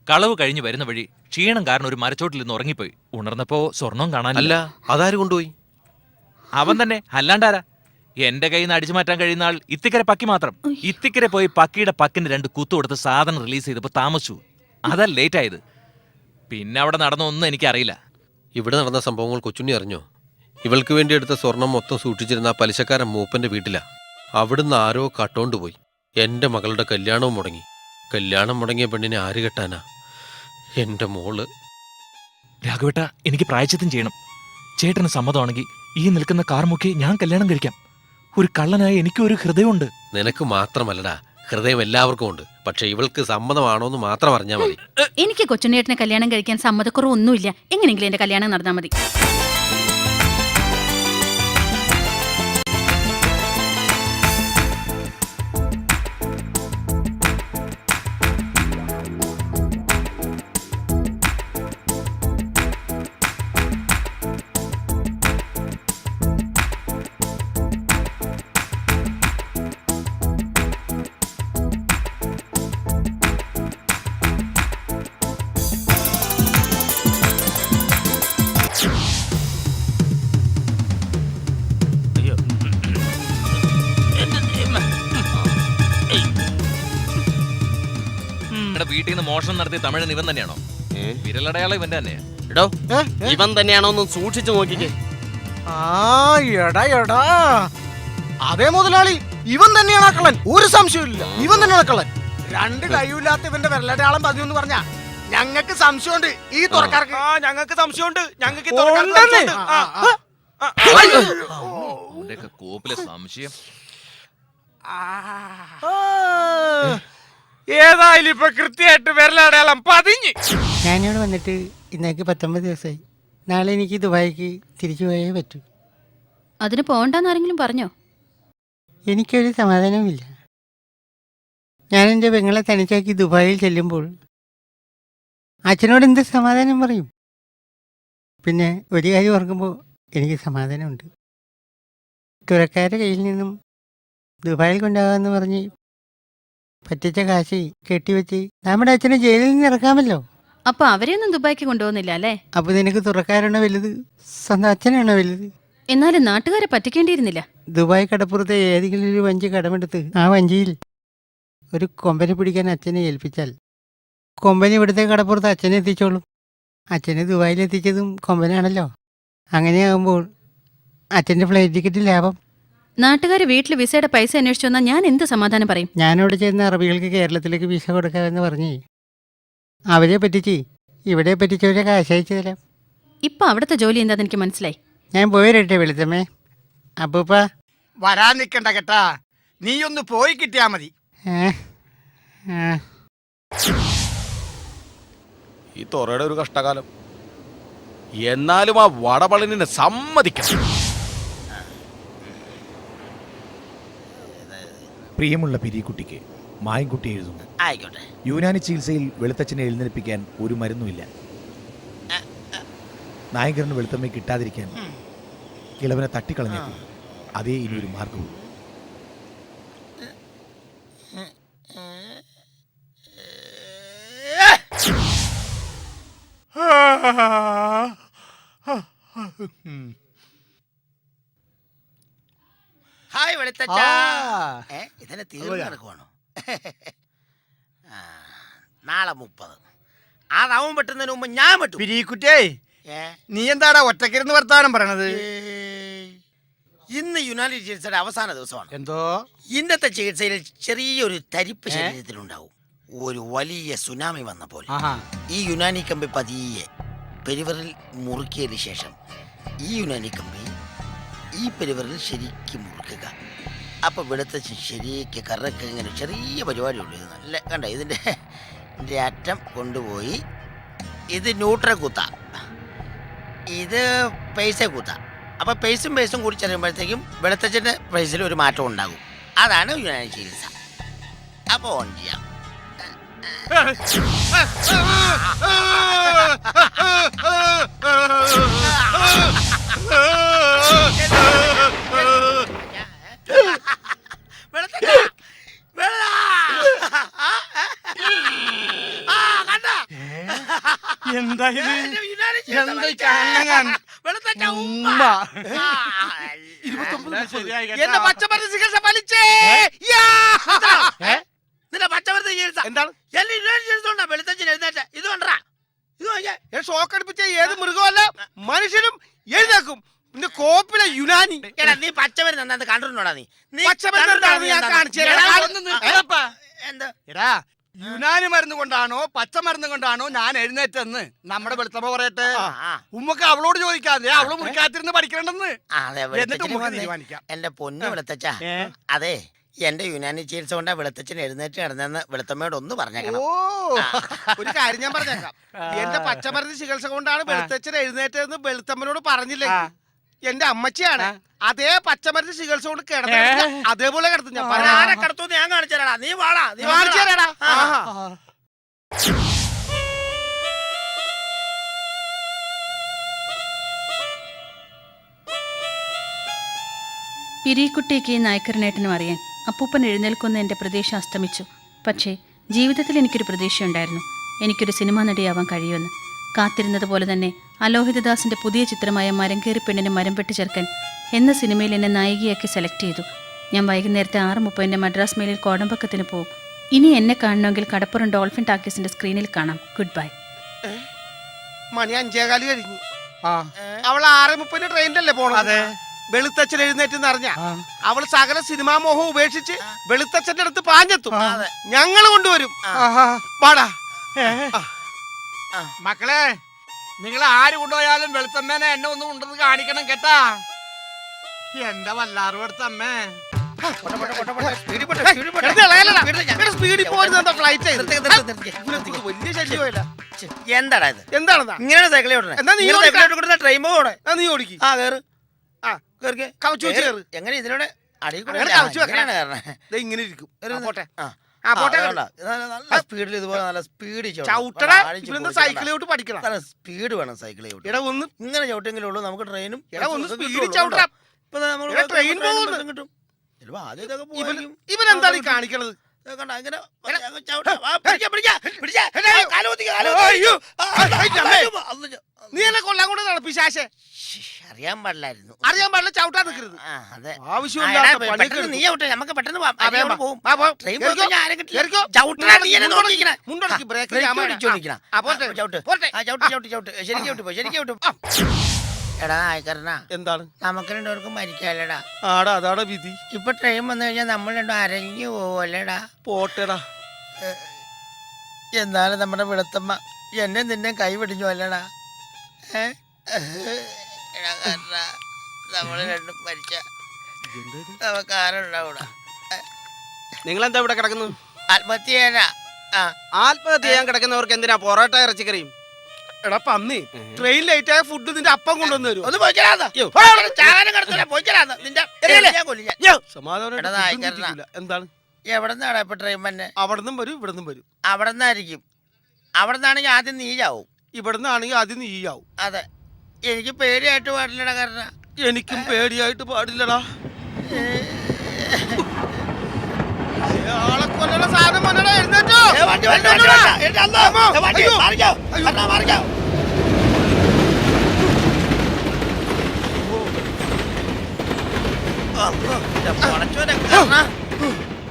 കളവ് കഴിഞ്ഞ് വരുന്ന വഴി ക്ഷീണം കാരണം ഒരു മരച്ചോട്ടിൽ നിന്ന് ഉറങ്ങിപ്പോയി. ഉണർന്നപ്പോ സ്വർണം കാണാനില്ല. അതാര് കൊണ്ടുപോയി? അവൻ തന്നെ, അല്ലാണ്ടാരാ. എന്റെ കയ്യിൽ നിന്ന് അടിച്ചു മാറ്റാൻ കഴിയുന്ന ആൾ ഇത്തിക്കര പക്കി മാത്രം. ഇത്തിക്കര പോയി പക്കിയുടെ പക്കിന് 2 കുത്തു കൊടുത്ത് സാധനം റിലീസ് ചെയ്തപ്പോ താമസിച്ചു. അതാ ലേറ്റ് ആയത്. പിന്നെ അവിടെ നടന്നൊന്നും എനിക്കറിയില്ല. ഇവിടെ നടന്ന സംഭവങ്ങൾ കൊച്ചുണ്ണി അറിഞ്ഞോ? ഇവൾക്ക് വേണ്ടി എടുത്ത സ്വർണം മൊത്തം സൂക്ഷിച്ചിരുന്ന ആ പലിശക്കാരൻ മൂപ്പന്റെ വീട്ടിലാ. അവിടുന്ന് ആരോ കട്ടോണ്ട് പോയി. എന്റെ മകളുടെ കല്യാണവും മുടങ്ങി. കല്യാണം മുടങ്ങിയ പെണ്ണിനെ ആര് കെട്ടാനാ? എന്റെ മോള്. രാഘവേട്ട, എനിക്ക് പ്രായശ്ചിത്തം ചെയ്യണം. ചേട്ടന് സമ്മതമാണെങ്കിൽ ഈ നിൽക്കുന്ന കാർമുക്കി ഞാൻ കല്യാണം കഴിക്കാം. ഒരു കള്ളനായ എനിക്കും ഒരു ഹൃദയമുണ്ട്. നിനക്ക് മാത്രമല്ലടാ, ഹൃദയം എല്ലാവർക്കും ഉണ്ട്. പക്ഷെ ഇവൾക്ക് സമ്മതമാണോന്ന് മാത്രം അറിഞ്ഞാൽ മതി. എനിക്ക് കൊച്ചുണ്ണേട്ടനെ കല്യാണം കഴിക്കാൻ സമ്മതക്കുറവൊന്നുമില്ല. എങ്ങനെയെങ്കിലും എന്റെ കല്യാണം നടന്നാൽ മതി. വീട്ടിൽ നിന്ന് മോഷണം നടത്തിയ തമിഴൻ ഇവൻ തന്നെയാണോ? വിരലടയാളം ഇവന്റെ തന്നെയാ. എടോ, ഇവൻ തന്നെയാണോ ഒന്ന് സൂക്ഷിച്ചു നോക്കിക്കേ. എടാ അതേ മുതലാളി, ഇവൻ തന്നെയാണ് ആ കള്ളൻ. ഒരു സംശയമില്ല, ഇവൻ തന്നെയാണ് കള്ളൻ. 2 കൈയില്ലാത്ത ഇവന്റെ വിരലടയാളം പറഞ്ഞു എന്ന് പറഞ്ഞാ ഞങ്ങൾക്ക് സംശയമുണ്ട്. ഈ തുറക്കാർക്ക് ഞങ്ങൾക്ക് സംശയമുണ്ട്. ഞങ്ങൾക്ക് കോപ്പിലെ സംശയം. ഏതായാലും ഇപ്പൊ കൃത്യമായിട്ട് വിരലടയാളം പതിഞ്ഞ്. ഞാനിവിടെ വന്നിട്ട് ഇന്നേക്ക് 19 ദിവസമായി. നാളെ എനിക്ക് ദുബായിക്ക് തിരിച്ചു പോയേ പറ്റൂ. അതിന് പോകണ്ടെന്ന് ആരെങ്കിലും പറഞ്ഞോ? എനിക്കൊരു സമാധാനവുമില്ല. ഞാൻ എൻ്റെ പെങ്ങളെ തനിച്ചാക്കി ദുബായിൽ ചെല്ലുമ്പോൾ അച്ഛനോട് എന്ത് സമാധാനം പറയും? പിന്നെ ഒരു കാര്യം ഓർക്കുമ്പോൾ എനിക്ക് സമാധാനമുണ്ട്. തുറക്കാരുടെ കയ്യിൽ നിന്നും ദുബായിൽ കൊണ്ടാകാമെന്ന് പറഞ്ഞ് പറ്റിച്ച കാശ് കെട്ടിവെച്ച് നമ്മുടെ അച്ഛനെ ജയിലിൽ നിന്ന് ഇറക്കാമല്ലോ. അപ്പൊ അവരെയൊന്നും ദുബായിക്ക് കൊണ്ടുപോകുന്നില്ല അല്ലേ? അപ്പോൾ നിനക്ക് തുറക്കാരാണോ വലുത്, സ്വന്തം അച്ഛനാണോ വലുത്? എന്നാലും നാട്ടുകാരെ പറ്റിക്കേണ്ടിയിരുന്നില്ല. ദുബായ് കടപ്പുറത്തെ ഏതെങ്കിലും ഒരു വഞ്ചി കടമെടുത്ത് ആ വഞ്ചിയിൽ ഒരു കൊമ്പനെ പിടിക്കാൻ അച്ഛനെ ഏൽപ്പിച്ചാൽ കൊമ്പനെ ഇവിടുത്തെ കടപ്പുറത്ത് അച്ഛനെ എത്തിച്ചോളും. അച്ഛനെ ദുബായിൽ എത്തിച്ചതും കൊമ്പനാണല്ലോ. അങ്ങനെയാകുമ്പോൾ അച്ഛൻ്റെ ഫ്ലൈറ്റ് ടിക്കറ്റ് ലാഭം. നാട്ടുകാർ വീട്ടിൽ വിസയുടെ പൈസ അന്വേഷിച്ചു വന്നാൽ ഞാൻ എന്ത് സമാധാനം പറയും? ഞാനിവിടെ ചെന്ന അറബികൾക്ക് കേരളത്തിലേക്ക് വിസ കൊടുക്കാമെന്ന് പറഞ്ഞ് അവരെ പറ്റിച്ച് ഇവിടെ പറ്റിച്ചവരെ കാശ് അയച്ചു തരാം. ഇപ്പൊ അവിടുത്തെ ജോലി എന്താന്ന് എനിക്ക് മനസ്സിലായി. ഞാൻ പോയിരട്ടെ വെളുത്തമ്മേ. അപ്പൂപ്പ വരാൻ നിൽക്കണ്ട കേട്ടാ, നീ ഒന്ന് പോയി കിട്ടിയാ മതി. ഈ തൊറയുടെ ഒരു കഷ്ടകാലം. എന്നാലും ആ വടപളനിനെ സമ്മതിക്കണം. പ്രിയമുള്ള പിരിക്കുട്ടിക്ക് മായൻകുട്ടി എഴുതുന്നു. ആയിക്കോട്ടെ. യുനാനി ചികിത്സയിൽ വെളുത്തച്ഛനെ എഴുന്നേൽപ്പിക്കാൻ ഒരു മരുന്നുമില്ല. നായകരന് വെളുത്തമ്മ കിട്ടാതിരിക്കാൻ കിളവനെ തട്ടിക്കളഞ്ഞേക്കും. അതേ ഇനി ഒരു മാർഗവും. ഹായ് വെളുത്തച്ഛാ. ഇതിനെ തീർന്നു നടക്കുവാണോ? നാളെ 30. ആ റവം വെട്ടുന്നതിന് മുമ്പ് ഞാൻ വെട്ടു. പിരിക്കുട്ടിയേ, നീ എന്താടാ ഒറ്റക്കിരുന്ന് വർത്താനം പറയണത്? ഇന്ന് യുനാനി ചികിത്സയുടെ അവസാന ദിവസമാണ്. എന്തോ ഇന്നത്തെ ചികിത്സയിൽ ചെറിയൊരു തരിപ്പ് ശരീരത്തിലുണ്ടാവും. ഒരു വലിയ സുനാമി വന്ന പോലെ ഈ യുനാനി കമ്പി പതിയെ പെരുവറിൽ മുറുക്കിയതിന് ശേഷം ഈ യുനാനി കമ്പി ഈ പെരുവറിൽ ശരിക്കും മുറുക്കുക. അപ്പൊ വെളുത്ത ശരിക്ക് കറക്ക് ഇങ്ങനെ ചെറിയ പരിപാടിയുള്ളൂ. ഇത് നല്ല കണ്ട ഇതിൻ്റെ അറ്റം കൊണ്ടുപോയി ഇത് ന്യൂട്രൽ കുത്ത, ഇത് പൈസ കുത്ത. അപ്പൊ പൈസും കൂടി ചെല്ലുമ്പോഴത്തേക്കും വെളുത്തച്ഛൻ്റെ പൈസയിൽ ഒരു മാറ്റം ഉണ്ടാകും. അതാണ് യുനാനി ചികിത്സ. അപ്പൊ ഓൺ ചെയ്യാം. എന്താ ഇത്? എന്റെ പച്ചമരുന്ന് ചികിത്സ വലിച്ചേ. നിന്റെ പച്ചമരുന്ന് ചികിത്സ എന്താണ്? എല്ലാം യുനാനി ചികിത്സ കൊണ്ടാ വെളുത്തച്ഛൻ എഴുന്നേറ്റ. ഇത് കണ്ടാ, ഇത് നോക്കിയാ ഷോക്ക് അടിപ്പിച്ച ഏത് മൃഗമല്ല മനുഷ്യനും എഴുന്നേക്കും. നിന്റെ കോപ്പിലെ യുനാനി. എടാ നീ പച്ചമരുന്ന് എന്താ കണ്ടിട്ടുണ്ടോടാ? നീ പച്ചമരുന്ന് ഞാൻ കാണിച്ചു എന്താ? എടാ, യുനാനി മരുന്ന് കൊണ്ടാണോ പച്ചമരുന്ന് കൊണ്ടാണോ ഞാൻ എഴുന്നേറ്റെന്ന് നമ്മുടെ വെളുത്തമ്മ പറയട്ടെ. ഉമ്മക്ക് അവളോട് ചോദിക്കാതെ അവള് മുറിക്കാത്തിരുന്ന് പഠിക്കണ്ടെന്ന്. എന്നിട്ട് ഉമ്മക്ക് തീരുമാനിക്കാം. എന്റെ പൊന്നു വെളുത്തച്ഛ, അതെ എന്റെ യുനാനി ചികിത്സ കൊണ്ടാ വെളുത്തച്ഛൻ എഴുന്നേറ്റ് കിടന്നെന്ന് വെളുത്തമ്മയോട് ഒന്ന് പറഞ്ഞേക്കണം. ഒരു കാര്യം ഞാൻ പറഞ്ഞേക്കാം. എന്റെ പച്ചമരുന്ന് ചികിത്സ കൊണ്ടാണ് വെളുത്തച്ഛൻ എഴുന്നേറ്റതെന്ന് വെളുത്തമ്മനോട് പറഞ്ഞില്ലേ? എന്റെ അമ്മച്ചിയാണ് അതേ പച്ചമരുന്ന് ചികിത്സ കൊണ്ട് കിടന്ന അതേപോലെ കിടത്തും. ഞാൻ കിടത്തും ഞാൻ കാണിച്ചു തരാടാ. നീ വാടാ, നീ കാണിച്ചു തരാടാ. പിരിക്കുട്ടിക്ക് നായ്ക്കരനേട്ടനും അറിയാൻ അപ്പൂപ്പൻ എഴുന്നേൽക്കുന്ന എൻ്റെ പ്രതീക്ഷ അസ്തമിച്ചു. പക്ഷേ ജീവിതത്തിൽ എനിക്കൊരു പ്രതീക്ഷയുണ്ടായിരുന്നു. എനിക്കൊരു സിനിമാ നടിയാവാൻ കഴിയുമെന്ന്. കാത്തിരുന്നത് പോലെ തന്നെ അലോഹിതദാസിൻ്റെ പുതിയ ചിത്രമായ മരംകേറി പെണ്ണിന് മരം വെട്ടി ചേർക്കൻ എന്ന സിനിമയിൽ എന്നെ നായികയാക്കി സെലക്ട് ചെയ്തു. ഞാൻ വൈകുന്നേരത്തെ 6:30 മദ്രാസ് മെയിലിൽ കോടമ്പക്കത്തിന് പോകും. ഇനി എന്നെ കാണണമെങ്കിൽ കടപ്പുറം ഡോൾഫിൻ ടാക്കീസിന്റെ സ്ക്രീനിൽ കാണാം. Good bye. മണി 5:15 കഴിഞ്ഞു. അവൾ 6:30 ട്രെയിനിലല്ലേ പോണത്? വെളുത്തച്ഛൻ എഴുന്നേറ്റ് അറിഞ്ഞ അവള് സകല സിനിമാ മോഹം ഉപേക്ഷിച്ച് വെളുത്തച്ഛന്റെ അടുത്ത് പാഞ്ഞെത്തും. ഞങ്ങൾ കൊണ്ടുവരും. പാടാ മക്കളെ, നിങ്ങൾ ആര് കൊണ്ടുപോയാലും വെളുത്തമ്മേനെ എന്നെ ഒന്നും ഉണ്ടെന്ന് കാണിക്കണം കേട്ടാ. എന്റെ വല്ലാറ് വെളുത്തമ്മേ. സ്പീഡിൽ പോരുന്ന ഫ്ലൈറ്റ് വലിയ ശല്യമില്ല. എന്താടാ ഇത്? എന്താണെന്നാ ഇങ്ങനെ സൈക്കിൾ ഓടണേ? എന്നാ നീ സൈക്കിൾ ട്രെയിൻ പോകണേ? നീ ഓടിക്കും. ആ കേറ്. ആ കേറിക്കേ. കവച്ചു വെച്ച് കയറ്. എങ്ങനെ ഇതിലൂടെ അടിയിൽ കൂടെ അങ്ങനെ കവച്ചു വെക്കണം. എങ്ങനെയാണ് കേറണേ? ദേ ഇങ്ങനെ ഇരിക്കും. പോട്ടെ. പോട്ടെ. നല്ല സ്പീഡിൽ ഇതുപോലെ നല്ല സ്പീഡിൽ ചവിട്ടണ സൈക്കിളിലോട്ട് പഠിക്കണം. നല്ല സ്പീഡ് വേണം സൈക്കിൾ ചവിട്ടി. എടാ ഒന്ന് ഇങ്ങനെ ചവിട്ടെങ്കിലും ഉള്ളൂ നമുക്ക് ട്രെയിനും. എടാ ഒന്ന് സ്പീഡിൽ ചവിട്ടാം. ട്രെയിൻ പോകുന്നു. കിട്ടും. ചിലപ്പോ ആദ്യം ഇതൊക്കെ പോയിരിക്കും. ഇവനെന്താണ് ഈ കാണിക്കണത്? കണ്ട അങ്ങനെ നീ എന്നെ കൊല്ലാൻ കൊണ്ട് നടപ്പിശാശേ. അറിയാൻ പാടില്ലായിരുന്നു. അറിയാൻ പാടില്ല, ചവിട്ടാൻ നിൽക്കരുത്. അതെ, ആവശ്യമില്ലാത്ത പെട്ടെന്ന് നീ ചവിട്ടെ, നമുക്ക് പെട്ടെന്ന് പോവാം. പോകും. ട്രെയിൻ പോയി കഴിഞ്ഞാൽ ആരെ കിട്ടില്ല. ചവിട്ടണ നീ എന്നെ നോക്കിക്കണേ. മുണ്ടൊടുക്കി ബ്രേക്ക് എടാ ആയിക്കരണ, എന്താണ്? നമുക്ക് രണ്ടുപേർക്കും മരിക്കാല്ലടാ. ആടാ അതാണ് വിധി. ഇപ്പൊ ട്രെയിൻ വന്നു കഴിഞ്ഞാൽ നമ്മൾ രണ്ടും അരഞ്ഞു പോവല്ലേടാ. പോട്ടെടാ. എന്നാലും നമ്മുടെ വെളുത്തമ്മ എന്നെ നിന്നെ കൈ പിടിഞ്ഞു അല്ലടാ. നമ്മള് രണ്ടും മരിച്ച നമുക്ക് ആരുണ്ടാവൂടാ. നിങ്ങളെന്താ ഇവിടെ കിടക്കുന്നു? ആത്മഹത്യ ചെയ്യാനാ. ആത്മഹത്യ ചെയ്യാൻ കിടക്കുന്നവർക്ക് എന്തിനാ പൊറോട്ട ഇറച്ചിക്കറിയും? എടാ പന്നി, ട്രെയിൻ ലേറ്റ് ആയ ഫുഡ് നിന്റെ അപ്പം കൊണ്ടുവന്നു തരും. ഒന്ന് എന്താണ്? എവിടെന്നാണ് ഇപ്പൊ ട്രെയിൻ തന്നെ? അവിടെന്നും വരും ഇവിടെന്നും വരും. അവിടെ നിന്നായിരിക്കും. അവിടെ നിന്നാണെങ്കിൽ ആദ്യം നീ ചാവും. ഇവിടെ നിന്നാണെങ്കിൽ ആദ്യം നീയാവും. അതെ, എനിക്ക് പേടിയായിട്ട് പാടില്ലടാ. കാരണം എനിക്കും പേടിയായിട്ട് പാടില്ലടാ. ആളെ കൊല്ലണ സാധനം വന്നടാ. എഴുന്നേറ്റോ.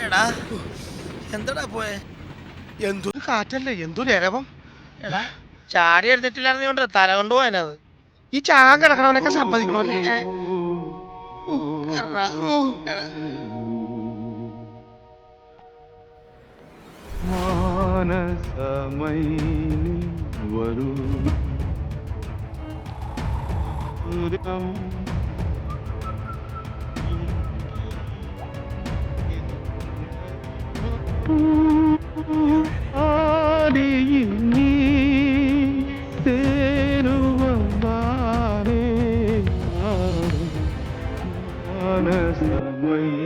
എടാ എന്താടാ പോയെ? എന്തൊരു കാറ്റല്ലേ, എന്തൊരു ഇരവം. എടാ ചാടി എടുത്തിട്ടില്ലായിരുന്നോണ്ട് തല കൊണ്ട് പോയനത്. ഈ ചാകാൻ കിടക്കണവനൊക്കെ സമ്മതിക്കണല്ലേ? വരൂ മനസമയ